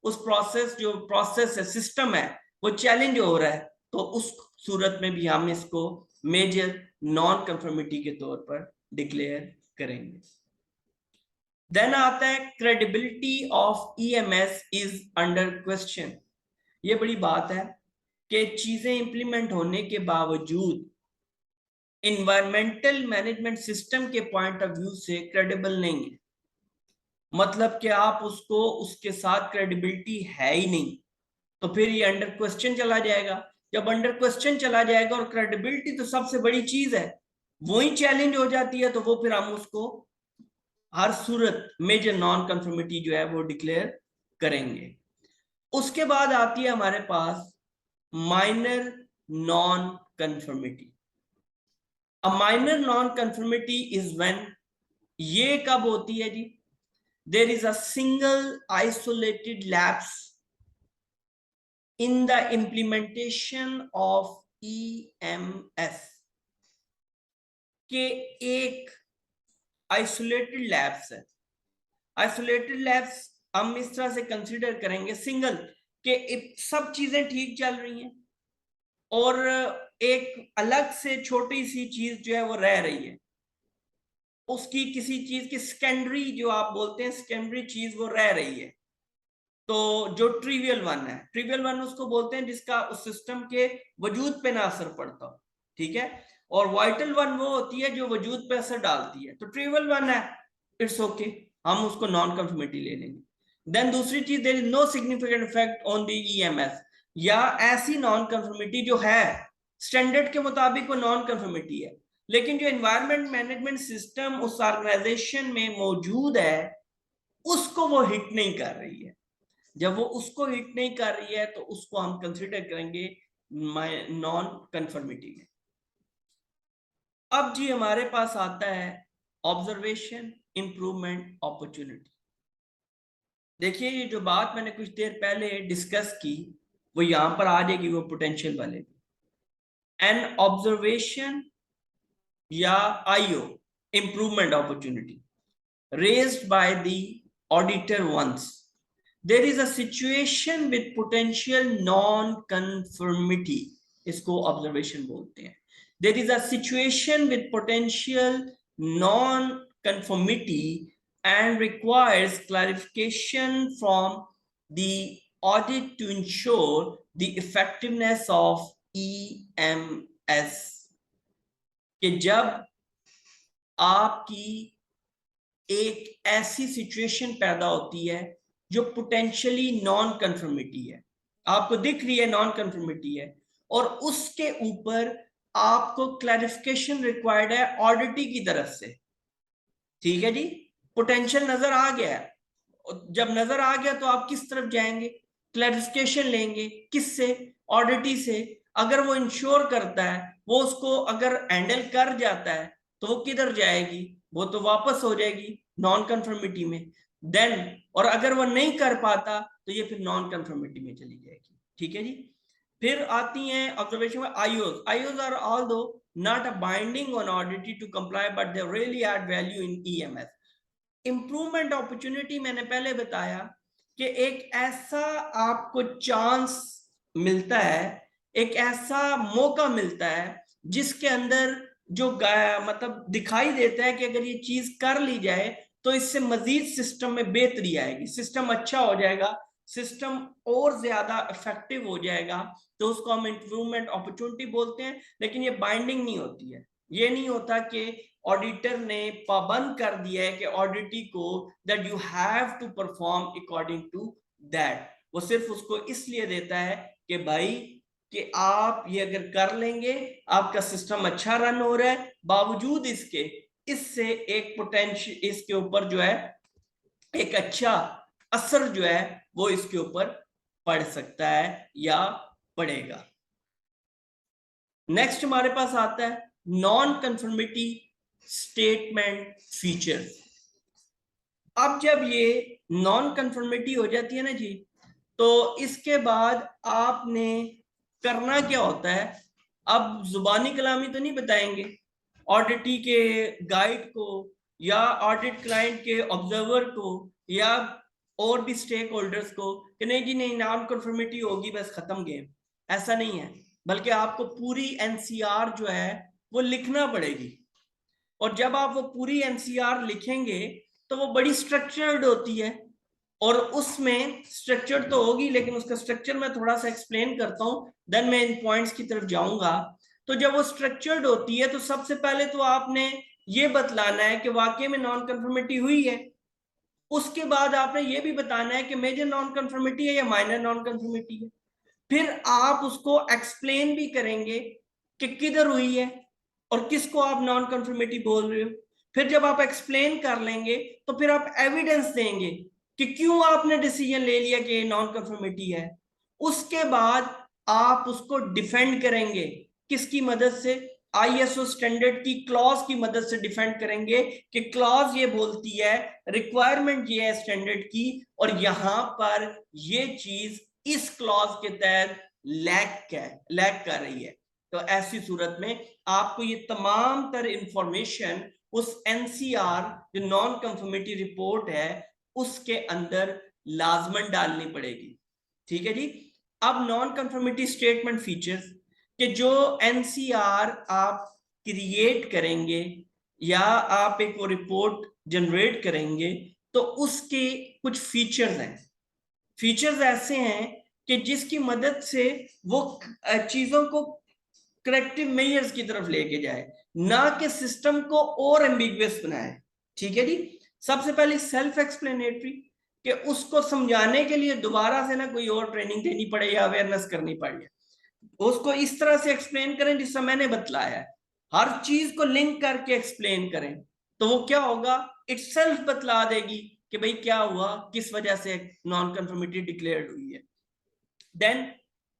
उस प्रोसेस जो प्रोसेस है सिस्टम है वो चैलेंज हो रहा है, तो उस सूरत में भी हम इसको मेजर नॉन कंफर्मिटी के तौर पर डिक्लेयर करेंगे। देन आता है credibility of EMS is under question. ये बड़ी बात है कि चीजें इंप्लीमेंट होने के बावजूद इन्वायरमेंटल मैनेजमेंट सिस्टम के पॉइंट ऑफ व्यू से क्रेडिबल नहीं है, मतलब कि आप उसको उसके साथ क्रेडिबिलिटी है ही नहीं, तो फिर ये अंडर क्वेश्चन चला जाएगा। जब अंडर क्वेश्चन चला जाएगा और क्रेडिबिलिटी तो सबसे बड़ी चीज है वो ही चैलेंज हो जाती है, तो वो फिर हम उसको हर सूरत मेजर नॉन कंफर्मिटी जो है वो डिक्लेयर करेंगे। उसके बाद आती है हमारे पास minor non conformity. A minor non conformity is when, ये कब होती है जी, there is a single isolated lapse in the implementation of EMS, के एक आइसोलेटेड लैब्स है। आइसोलेटेड लैब्स हम इस तरह से कंसीडर करेंगे सिंगल के सब चीजें ठीक चल रही हैं और एक अलग से छोटी सी चीज जो है वो रह रही है, उसकी किसी चीज की सेकेंडरी जो आप बोलते हैं सेकेंडरी चीज वो रह रही है। तो जो ट्रिवियल वन है, ट्रिवियल वन उसको बोलते हैं जिसका उस सिस्टम के वजूद पे ना असर पड़ता हो, ठीक है। और वाइटल वन वो होती है जो वजूद पे असर डालती है। तो ट्रिवियल वन है, इट्स ओके, हम उसको नॉन कंफर्मिटी ले लेंगे। देन दूसरी चीज, there is no significant effect on the EMS, या ऐसी नॉन कंफर्मिटी जो है स्टैंडर्ड के मुताबिक वो नॉन कंफर्मिटी है, लेकिन जो एनवायरमेंट मैनेजमेंट सिस्टम उस ऑर्गेनाइजेशन में मौजूद है उसको वो हिट नहीं कर रही है। जब वो उसको हिट नहीं कर रही है तो उसको हम कंसीडर करेंगे नॉन कंफर्मिटी में। अब जी हमारे पास आता है ऑब्जर्वेशन, इंप्रूवमेंट, अपॉर्चुनिटी। देखिए ये जो बात मैंने कुछ देर पहले डिस्कस की वो यहां पर आ जाएगी, वो पोटेंशियल वाले। एन ऑब्जर्वेशन या IO, improvement opportunity, raised by the auditor once. There is a situation with potential non-conformity, इसको observation बोलते हैं। There is a situation with potential non-conformity and requires clarification from the audit to ensure the effectiveness of EMS। कि जब आपकी एक ऐसी situation पैदा होती है जो पोटेंशियली नॉन कंफर्मिटी है, आपको दिख रही है नॉन कंफर्मिटी है, और उसके ऊपर आपको क्लैरिफिकेशन रिक्वायर्ड है ऑडिटी की तरफ से, ठीक है जी। पोटेंशियल नजर आ गया है, जब नजर आ गया तो आप किस तरफ जाएंगे, क्लैरिफिकेशन लेंगे, किससे, ऑडिटी से। अगर वो इंश्योर करता है, वो उसको अगर हैंडल कर जाता है तो वो किधर जाएगी, वो तो वापस हो जाएगी नॉन कंफर्मिटी में। देन और अगर वो नहीं कर पाता तो ये फिर नॉन कंफर्मिटी में चली जाएगी, ठीक है जी। फिर आती हैं ऑब्जर्वेशन में IOs. IOs are although not a binding on auditor to comply, but they really add value in EMS। Improvement opportunity मैंने पहले बताया कि एक ऐसा आपको चांस मिलता है, एक ऐसा मौका मिलता है जिसके अंदर जो मतलब दिखाई देता है कि अगर ये चीज कर ली जाए तो इससे मजीद सिस्टम में बेहतरी आएगी, सिस्टम अच्छा हो जाएगा, सिस्टम और ज्यादा इफेक्टिव हो जाएगा, तो उसको हम इंप्रूवमेंट अपॉर्चुनिटी बोलते हैं। लेकिन ये बाइंडिंग नहीं होती है, ये नहीं होता कि ऑडिटर ने पाबंद कर दिया है कि ऑडिटी को that you have to perform according to that. वो सिर्फ उसको इसलिए देता है कि भाई कि आप ये अगर कर लेंगे आपका सिस्टम अच्छा रन हो रहा है, बावजूद इसके इससे एक पोटेंशियल इसके ऊपर जो है एक अच्छा असर जो है वो इसके ऊपर पड़ सकता है या पड़ेगा। नेक्स्ट हमारे पास आता है नॉन कंफर्मिटी स्टेटमेंट फीचर्स। अब जब ये नॉन कंफर्मिटी हो जाती है ना जी, तो इसके बाद आपने करना क्या होता है। अब जुबानी कलामी तो नहीं बताएंगे ऑडिटी के गाइड को या ऑडिट क्लाइंट के ऑब्जर्वर को या और भी स्टेक होल्डर्स को कि नहीं जी नहीं नॉन कंफर्मिटी होगी बस खत्म गेम, ऐसा नहीं है। बल्कि आपको पूरी एनसीआर जो है वो लिखना पड़ेगी, और जब आप वो पूरी एनसीआर लिखेंगे तो वो बड़ी स्ट्रक्चर्ड होती है, और उसमें स्ट्रक्चर तो होगी लेकिन उसका स्ट्रक्चर मैं थोड़ा सा एक्सप्लेन करता हूं, देन मैं इन पॉइंट्स की तरफ जाऊंगा। तो जब वो स्ट्रक्चर्ड होती है तो सबसे पहले तो आपने ये बतलाना है कि वाकई में नॉन कंफर्मिटी हुई है। उसके बाद आपने ये भी बताना है कि मेजर नॉन कंफर्मिटी है या माइनर नॉन कंफर्मिटी है। फिर आप उसको एक्सप्लेन भी करेंगे कि किधर हुई है और किसको आप नॉन कंफर्मिटी बोल रहे हो। फिर जब आप एक्सप्लेन कर लेंगे तो फिर आप एविडेंस देंगे कि क्यों आपने डिसीजन ले लिया कि नॉन कंफर्मिटी है। उसके बाद आप उसको डिफेंड करेंगे, किसकी मदद से, आईएसओ स्टैंडर्ड की क्लॉज की मदद से डिफेंड करेंगे कि क्लॉज ये बोलती है, रिक्वायरमेंट ये है स्टैंडर्ड की, और यहां पर ये चीज इस क्लॉज के तहत लैग कर रही है। तो ऐसी सूरत में आपको ये तमाम तर इंफॉर्मेशन उस एनसीआर जो नॉन कंफर्मिटी रिपोर्ट है उसके अंदर लाजमन डालनी पड़ेगी। ठीक है जी। अब नॉन कंफर्मिटी स्टेटमेंट फीचर्स कि जो एनसीआर आप क्रिएट करेंगे या आप एक वो रिपोर्ट जनरेट करेंगे तो उसके कुछ फीचर्स हैं। फीचर्स ऐसे हैं कि जिसकी मदद से वो चीजों को करेक्टिव मेजर्स की तरफ लेके जाए, ना कि सिस्टम को और एम्बिगुअस बनाए। ठीक है जी। सबसे पहले सेल्फ एक्सप्लेनेटरी, कि उसको समझाने के लिए दोबारा से ना कोई और ट्रेनिंग देनी पड़े या अवेयरनेस करनी पड़े, उसको इस तरह से एक्सप्लेन करें जिससे मैंने बतलाया है, हर चीज को लिंक करके एक्सप्लेन करें, तो वो क्या होगा, इटसेल्फ बतला देगी कि भाई क्या हुआ, किस वजह से नॉन कंफर्मिटी डिक्लेयर्ड हुई है। Then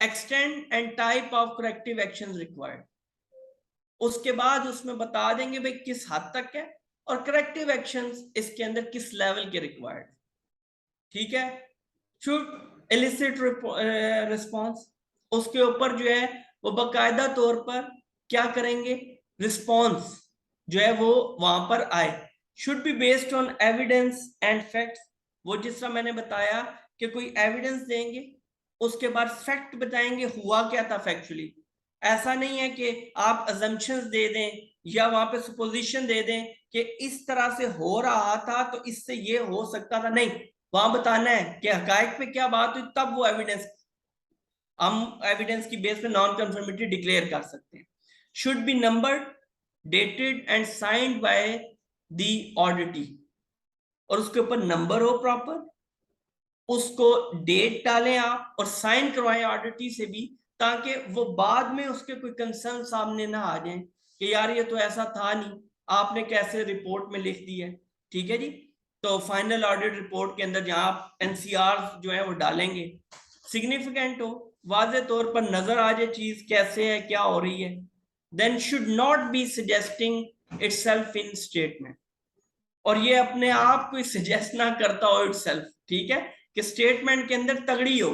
extend and type of corrective actions required, उसके बाद उसमें बता देंगे भाई किस हद तक है और करेक्टिव एक्शंस इसके अंदर किस लेवल के रिक्वायर्ड। ठीक है। शुड एलिसिट रिस्पॉन्स, उसके ऊपर जो है वो बाकायदा तौर पर क्या करेंगे, रिस्पॉन्स जो है वो वहां पर आए। Should be based on evidence and facts, वो जिस तरह मैंने बताया कि कोई एविडेंस देंगे, उसके बाद फैक्ट बताएंगे हुआ क्या था फैक्चुअली। ऐसा नहीं है कि आप अजम्पशंस दे दें या वहां पे सुपोजिशन दे दें कि इस तरह से हो रहा था तो इससे ये हो सकता था, नहीं, वहां बताना है कि हकायक पे क्या बात हुई, तब वो एविडेंस, हम एविडेंस की बेस पे नॉन कंफर्मिटी डिक्लेयर कर सकते हैं। Should be numbered, dated and signed by the auditee, और उसके ऊपर नंबर हो प्रॉपर, उसको डेट डालें आप और साइन करवाएं ऑडिटी से भी, ताकि वो बाद में उसके कोई कंसर्न सामने ना आ जाए कि यार ये तो ऐसा था नहीं, आपने कैसे रिपोर्ट में लिख दिया है। ठीक है जी। तो फाइनल ऑडिट रिपोर्ट के अंदर जहां आप एनसीआर जो है वो डालेंगे, सिग्निफिकेंट हो, वाजे तौर पर नजर आ जाए चीज कैसे है, क्या हो रही है। Then should not be suggesting itself in statement, और ये अपने आप को सजेस्ट ना करता हो इटसेल्फ, ठीक है, कि स्टेटमेंट के अंदर तगड़ी हो।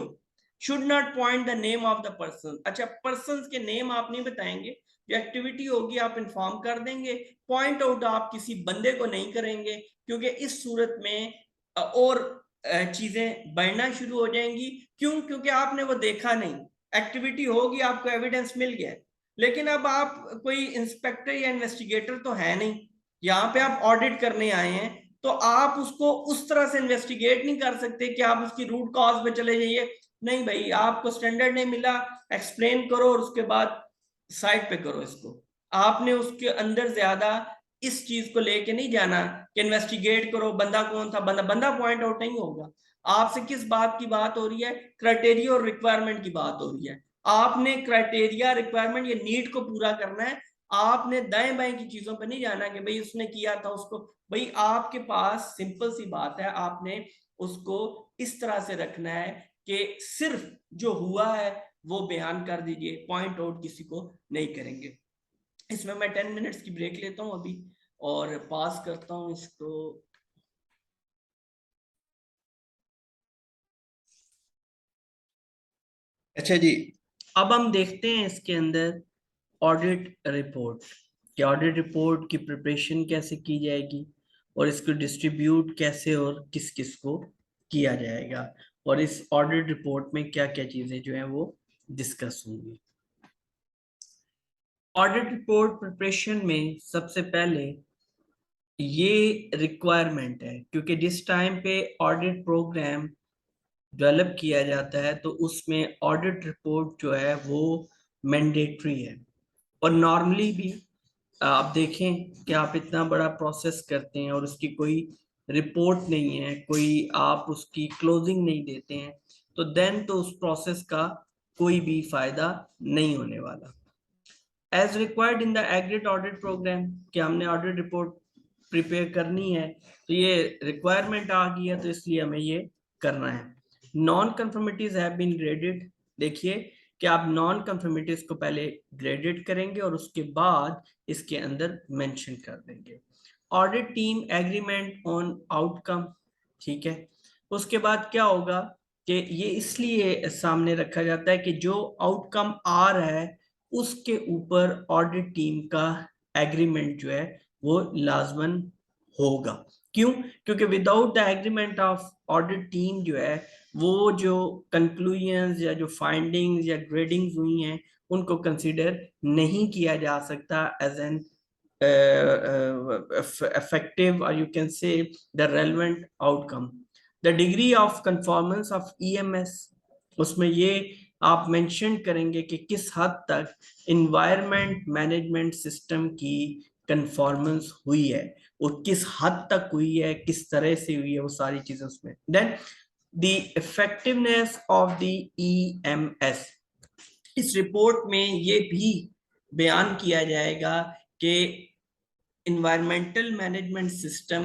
Should not point the name of the person, अच्छा पर्सन के नेम आप नहीं बताएंगे, जो एक्टिविटी होगी आप इन्फॉर्म कर देंगे, पॉइंट आउट आप किसी बंदे को नहीं करेंगे, क्योंकि इस सूरत में और चीजें बढ़ना शुरू हो जाएंगी। क्यों? क्योंकि आपने वो देखा नहीं, एक्टिविटी होगी, आपको एविडेंस मिल गया, लेकिन अब आप कोई इंस्पेक्टर या इन्वेस्टिगेटर तो है नहीं, यहाँ पे आप ऑडिट करने आए हैं, तो आप उसको उस तरह से इन्वेस्टिगेट नहीं कर सकते कि आप उसकी रूट कॉज पे चले जाइए। नहीं भाई, आपको स्टैंडर्ड नहीं मिला, एक्सप्लेन करो और उसके बाद साइड पे करो इसको। आपने उसके अंदर ज्यादा इस चीज को लेके नहीं जाना कि इन्वेस्टिगेट करो बंदा कौन था, बंदा पॉइंट आउट नहीं होगा। आपसे किस बात की बात हो रही है, क्राइटेरिया और रिक्वायरमेंट की बात हो रही है। आपने क्राइटेरिया रिक्वायरमेंट ये नीड को पूरा करना है, आपने दाएं बाएं की चीजों पर नहीं जाना कि भाई उसने किया था उसको, भाई आपके पास सिंपल सी बात है, आपने उसको इस तरह से रखना है कि सिर्फ जो हुआ है वो बयान कर दीजिए, पॉइंट आउट किसी को नहीं करेंगे। इसमें मैं 10 मिनट्स की ब्रेक लेता हूं अभी और पास करता हूं इसको। अच्छा जी, अब हम देखते हैं इसके अंदर ऑडिट रिपोर्ट, कि ऑडिट रिपोर्ट की प्रिपरेशन कैसे की जाएगी और इसको डिस्ट्रीब्यूट कैसे और किस किस को किया जाएगा, और इस ऑडिट रिपोर्ट में क्या क्या चीजें जो है वो डिस्कस होंगी। ऑडिट रिपोर्ट प्रिपरेशन में सबसे पहले ये रिक्वायरमेंट है, क्योंकि जिस टाइम पे ऑडिट प्रोग्राम डेवलप किया जाता है तो उसमें ऑडिट रिपोर्ट जो है वो मैंडेटरी है। और नॉर्मली भी आप देखें कि आप इतना बड़ा प्रोसेस करते हैं और उसकी कोई रिपोर्ट नहीं है, कोई आप उसकी क्लोजिंग नहीं देते हैं, तो देन तो उस प्रोसेस का कोई भी फायदा नहीं होने वाला। As required in the agreed audit programme, कि हमने ऑडिट रिपोर्ट प्रिपेयर करनी है, तो ये रिक्वायरमेंट आ गई है, तो इसलिए हमें ये करना है। नॉन कंफर्मिटीज हैव बीन ग्रेडेड, देखिए कि आप नॉन कंफर्मिटीज को पहले ग्रेडेड करेंगे और उसके बाद इसके अंदर मेंशन कर देंगे। Audit team agreement on outcome, ठीक है। उसके बाद क्या होगा कि ये इसलिए सामने रखा जाता है कि जो आउटकम आ रहा है उसके ऊपर ऑडिट टीम का एग्रीमेंट जो है वो लाजमन होगा। क्यों? क्योंकि without the agreement of audit team जो है वो जो कंक्लूजन्स या जो फाइंडिंग्स या ग्रेडिंग्स हुई हैं उनको कंसीडर नहीं किया जा सकता as an effective, or you can say the relevant outcome. The degree of conformance of EMS, उसमें ये आप मेंशन करेंगे कि किस हद तक इन्वायरमेंट मैनेजमेंट सिस्टम की कंफॉर्मेंस हुई है और किस हद तक हुई है, किस तरह से हुई है, वो सारी चीजें उसमें. Then the effectiveness of the EMS, इस रिपोर्ट में ये भी बयान किया जाएगा कि इन्वायरमेंटल मैनेजमेंट सिस्टम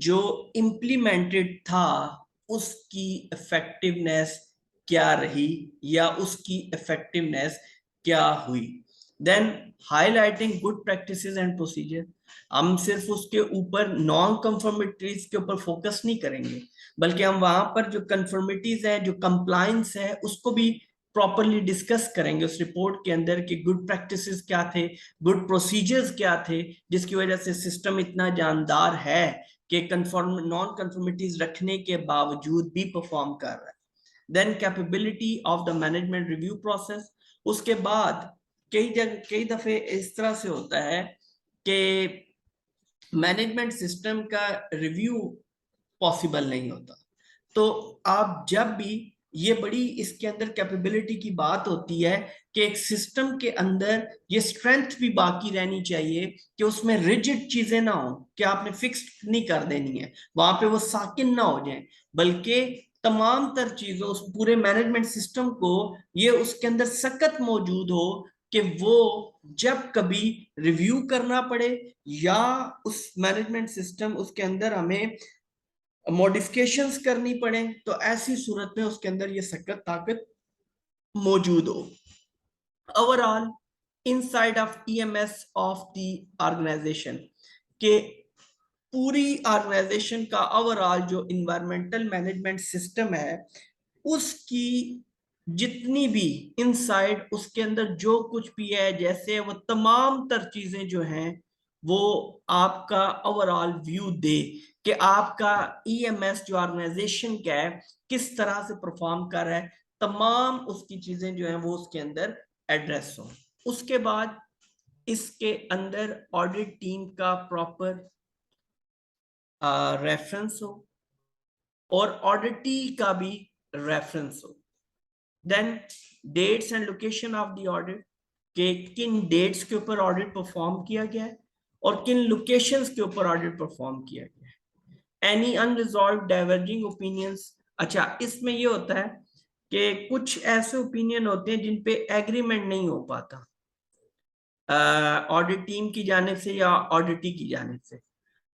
जो इम्प्लीमेंटेड था उसकी इफेक्टिवनेस क्या रही या उसकी इफेक्टिवनेस क्या हुई. Then highlighting good practices and procedure, हम सिर्फ उसके ऊपर नॉन कंफर्मिटीज के ऊपर फोकस नहीं करेंगे बल्कि हम वहां पर जो कंफर्मिटीज है, जो कंप्लायंस है, उसको भी प्रॉपरली डिस्कस करेंगे उस रिपोर्ट के अंदर कि गुड प्रैक्टिसेस क्या थे, गुड प्रोसीजर्स क्या थे, जिसकी वजह से सिस्टम इतना जानदार है कि कंफर्म नॉन कंफर्मिटीज रखने के बावजूद भी परफॉर्म कर रहा है. Then capability of the management review process. उसके बाद कई दफे इस तरह से होता है कि मैनेजमेंट सिस्टम का रिव्यू पॉसिबल नहीं होता, तो आप जब भी ये बड़ी इसके अंदर कैपेबिलिटी की बात होती है कि एक सिस्टम के अंदर ये स्ट्रेंथ भी बाकी रहनी चाहिए कि उसमें रिजिड चीजें ना हो कि आपने फिक्स्ड नहीं कर देनी है, वहां पे वो साकिन ना हो जाए, बल्कि तमाम तर चीजों उस पूरे मैनेजमेंट सिस्टम को ये उसके अंदर सख्त मौजूद हो कि वो जब कभी रिव्यू करना पड़े या उस मैनेजमेंट सिस्टम उसके अंदर हमें मॉडिफिकेशंस करनी पड़े तो ऐसी सूरत में उसके अंदर ये सख्त ताकत मौजूद हो. Overall inside of EMS of the organisation, के पूरी ऑर्गेनाइजेशन का ओवरऑल जो इन्वायरमेंटल मैनेजमेंट सिस्टम है उसकी जितनी भी इनसाइड उसके अंदर जो कुछ भी है, जैसे वो तमाम तर चीजें जो हैं वो आपका ओवरऑल व्यू दे कि आपका EMS जो ऑर्गेनाइजेशन का है किस तरह से परफॉर्म कर रहा है, तमाम उसकी चीजें जो हैं वो उसके अंदर एड्रेस हो. उसके बाद इसके अंदर ऑडिट टीम का प्रॉपर रेफरेंस हो और ऑडिटी का भी रेफरेंस हो. Then dates and location of the audit, के किन डेट्स के ऊपर ऑडिट परफॉर्म किया गया है और किन लोकेशंस के ऊपर ऑडिट परफॉर्म किया गया है. एनी अनरिजॉल्व डाइवर्जिंग ओपिनियंस, अच्छा इसमें ये होता है कि कुछ ऐसे ओपिनियन होते हैं जिन पे एग्रीमेंट नहीं हो पाता ऑडिट टीम की जानिब से या ऑडिटी की जानिब से,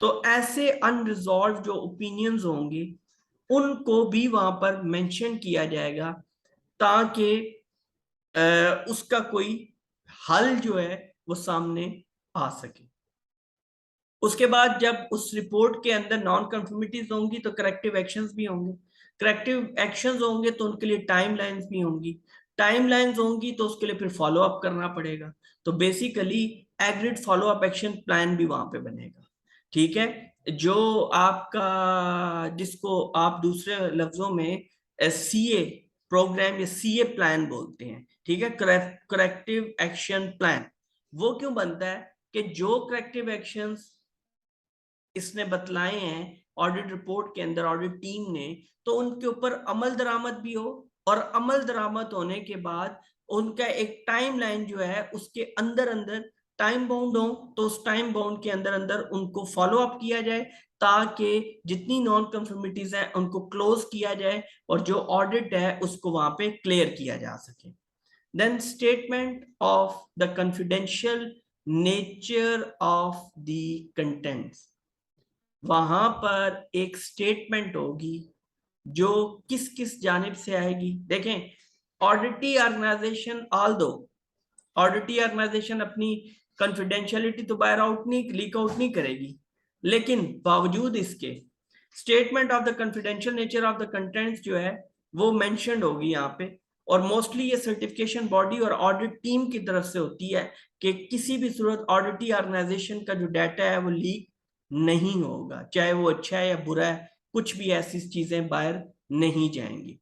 तो ऐसे अनरिजॉल्व जो ओपिनियंस होंगे उनको भी वहां पर मेंशन किया जाएगा ताकि उसका कोई हल जो है वो सामने आ सके. उसके बाद जब उस रिपोर्ट के अंदर नॉन कंफर्मिटीज होंगी तो करेक्टिव एक्शंस भी होंगे, करेक्टिव एक्शंस होंगे तो उनके लिए टाइमलाइंस भी होंगी, टाइमलाइंस होंगी तो उसके लिए फिर फॉलो अप करना पड़ेगा. तो basically agreed follow up action plan भी वहां पे बनेगा. ठीक है, जो आपका जिसको आप दूसरे लफ्जों में CA प्रोग्राम या CA प्लान बोलते हैं. ठीक है, करेक्टिव एक्शन प्लान वो क्यों बनता है कि जो करेक्टिव एक्शंस इसने बतलाए हैं ऑडिट रिपोर्ट के अंदर ऑडिट टीम ने, तो उनके ऊपर अमल दरामद भी हो और अमल दरामद होने के बाद उनका एक टाइम लाइन जो है उसके अंदर अंदर टाइम बाउंड हो, तो उस टाइम बाउंड के अंदर अंदर उनको फॉलो अप किया जाए ताकि जितनी नॉन कंफर्मिटीज हैं उनको क्लोज किया जाए और जो ऑडिट है उसको वहां पे क्लियर किया जा सके. Then statement of the confidential nature of the contents, वहां पर एक स्टेटमेंट होगी जो किस किस जानिब से आएगी. देखें, ऑडिटी ऑर्गेनाइजेशन ऑडिटी ऑर्गेनाइजेशन अपनी कॉन्फिडेंशियलिटी तो बाहर आउट नहीं, लीक आउट नहीं करेगी, लेकिन बावजूद इसके statement of the confidential nature of the contents जो है वो मेंशन्ड होगी यहाँ पे. और मोस्टली ये सर्टिफिकेशन बॉडी और ऑडिट टीम की तरफ से होती है कि किसी भी सूरत ऑडिटी ऑर्गेनाइजेशन का जो डाटा है वो लीक नहीं होगा, चाहे वो अच्छा है या बुरा है, कुछ भी ऐसी चीजें बाहर नहीं जाएंगी।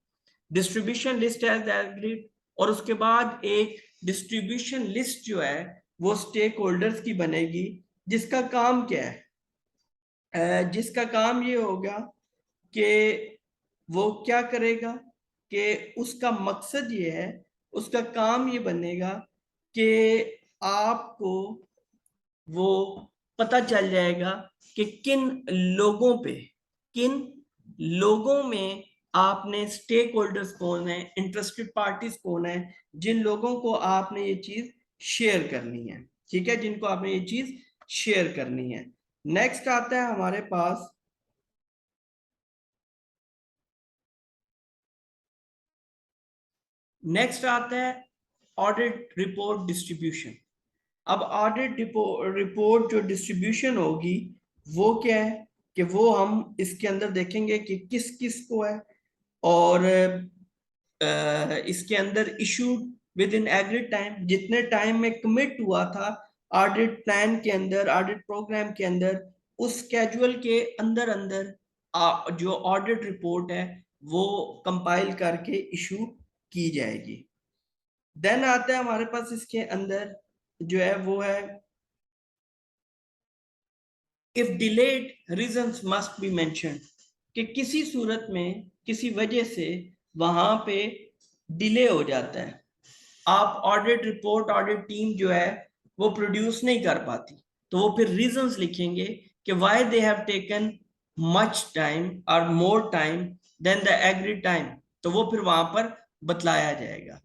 डिस्ट्रीब्यूशन लिस्ट एज एग्रीड, और उसके बाद एक डिस्ट्रीब्यूशन लिस्ट जो है वो स्टेक होल्डर्स की बनेगी, जिसका काम क्या है? जिसका काम ये होगा कि वो क्या करेगा कि उसका मकसद ये है, उसका काम ये बनेगा कि आपको वो पता चल जाएगा कि किन लोगों में आपने स्टेक होल्डर्स कौन है, इंटरेस्टेड पार्टीज कौन है, जिन लोगों को आपने ये चीज शेयर करनी है, ठीक है, जिनको आपने ये चीज शेयर करनी है। नेक्स्ट आता है हमारे पास नेक्स्ट आता है ऑडिट रिपोर्ट डिस्ट्रीब्यूशन। अब ऑडिट रिपोर्ट जो डिस्ट्रीब्यूशन होगी वो क्या है कि वो हम इसके अंदर देखेंगे कि किस किस को है, और इसके अंदर issued with in agreed time, जितने टाइम में कमिट हुआ था ऑडिट प्लान के अंदर, ऑडिट प्रोग्राम के अंदर, उस स्केड्यूल के अंदर अंदर जो ऑडिट रिपोर्ट है वो कंपाइल करके इशू की जाएगी। देन आता है हमारे पास इसके अंदर जो है वो है if delayed reasons must be mentioned, कि किसी सूरत में किसी वजह से वहां पे डिले हो जाता है, आप ऑडिट रिपोर्ट, ऑडिट टीम जो है वो प्रोड्यूस नहीं कर पाती, तो वो फिर रीजंस लिखेंगे कि why they have taken much time और more time than the agreed time, तो वो फिर वहां पर बतलाया जाएगा।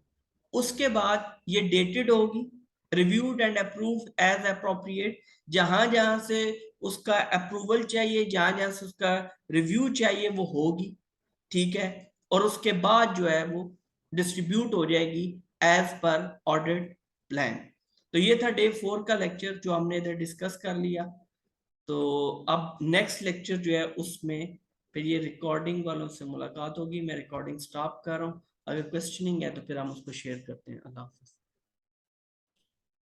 उसके बाद ये डेटेड होगी, reviewed and approved age appropriate, जहां जहां से उसका अप्रूवल चाहिए, जहां जहां से उसका रिव्यू चाहिए वो होगी, ठीक है, और उसके बाद जो है वो डिस्ट्रीब्यूट हो जाएगी एज पर ऑडिट प्लान। तो ये था डे 4 का लेक्चर जो हमने इधर डिस्कस कर लिया। तो अब नेक्स्ट लेक्चर जो है उसमें फिर ये रिकॉर्डिंग वालों से मुलाकात होगी। मैं रिकॉर्डिंग स्टॉप कर रहा हूँ, अगर क्वेश्चनिंग है तो फिर हम उसको शेयर करते हैं। अल्लाह हाफिज़।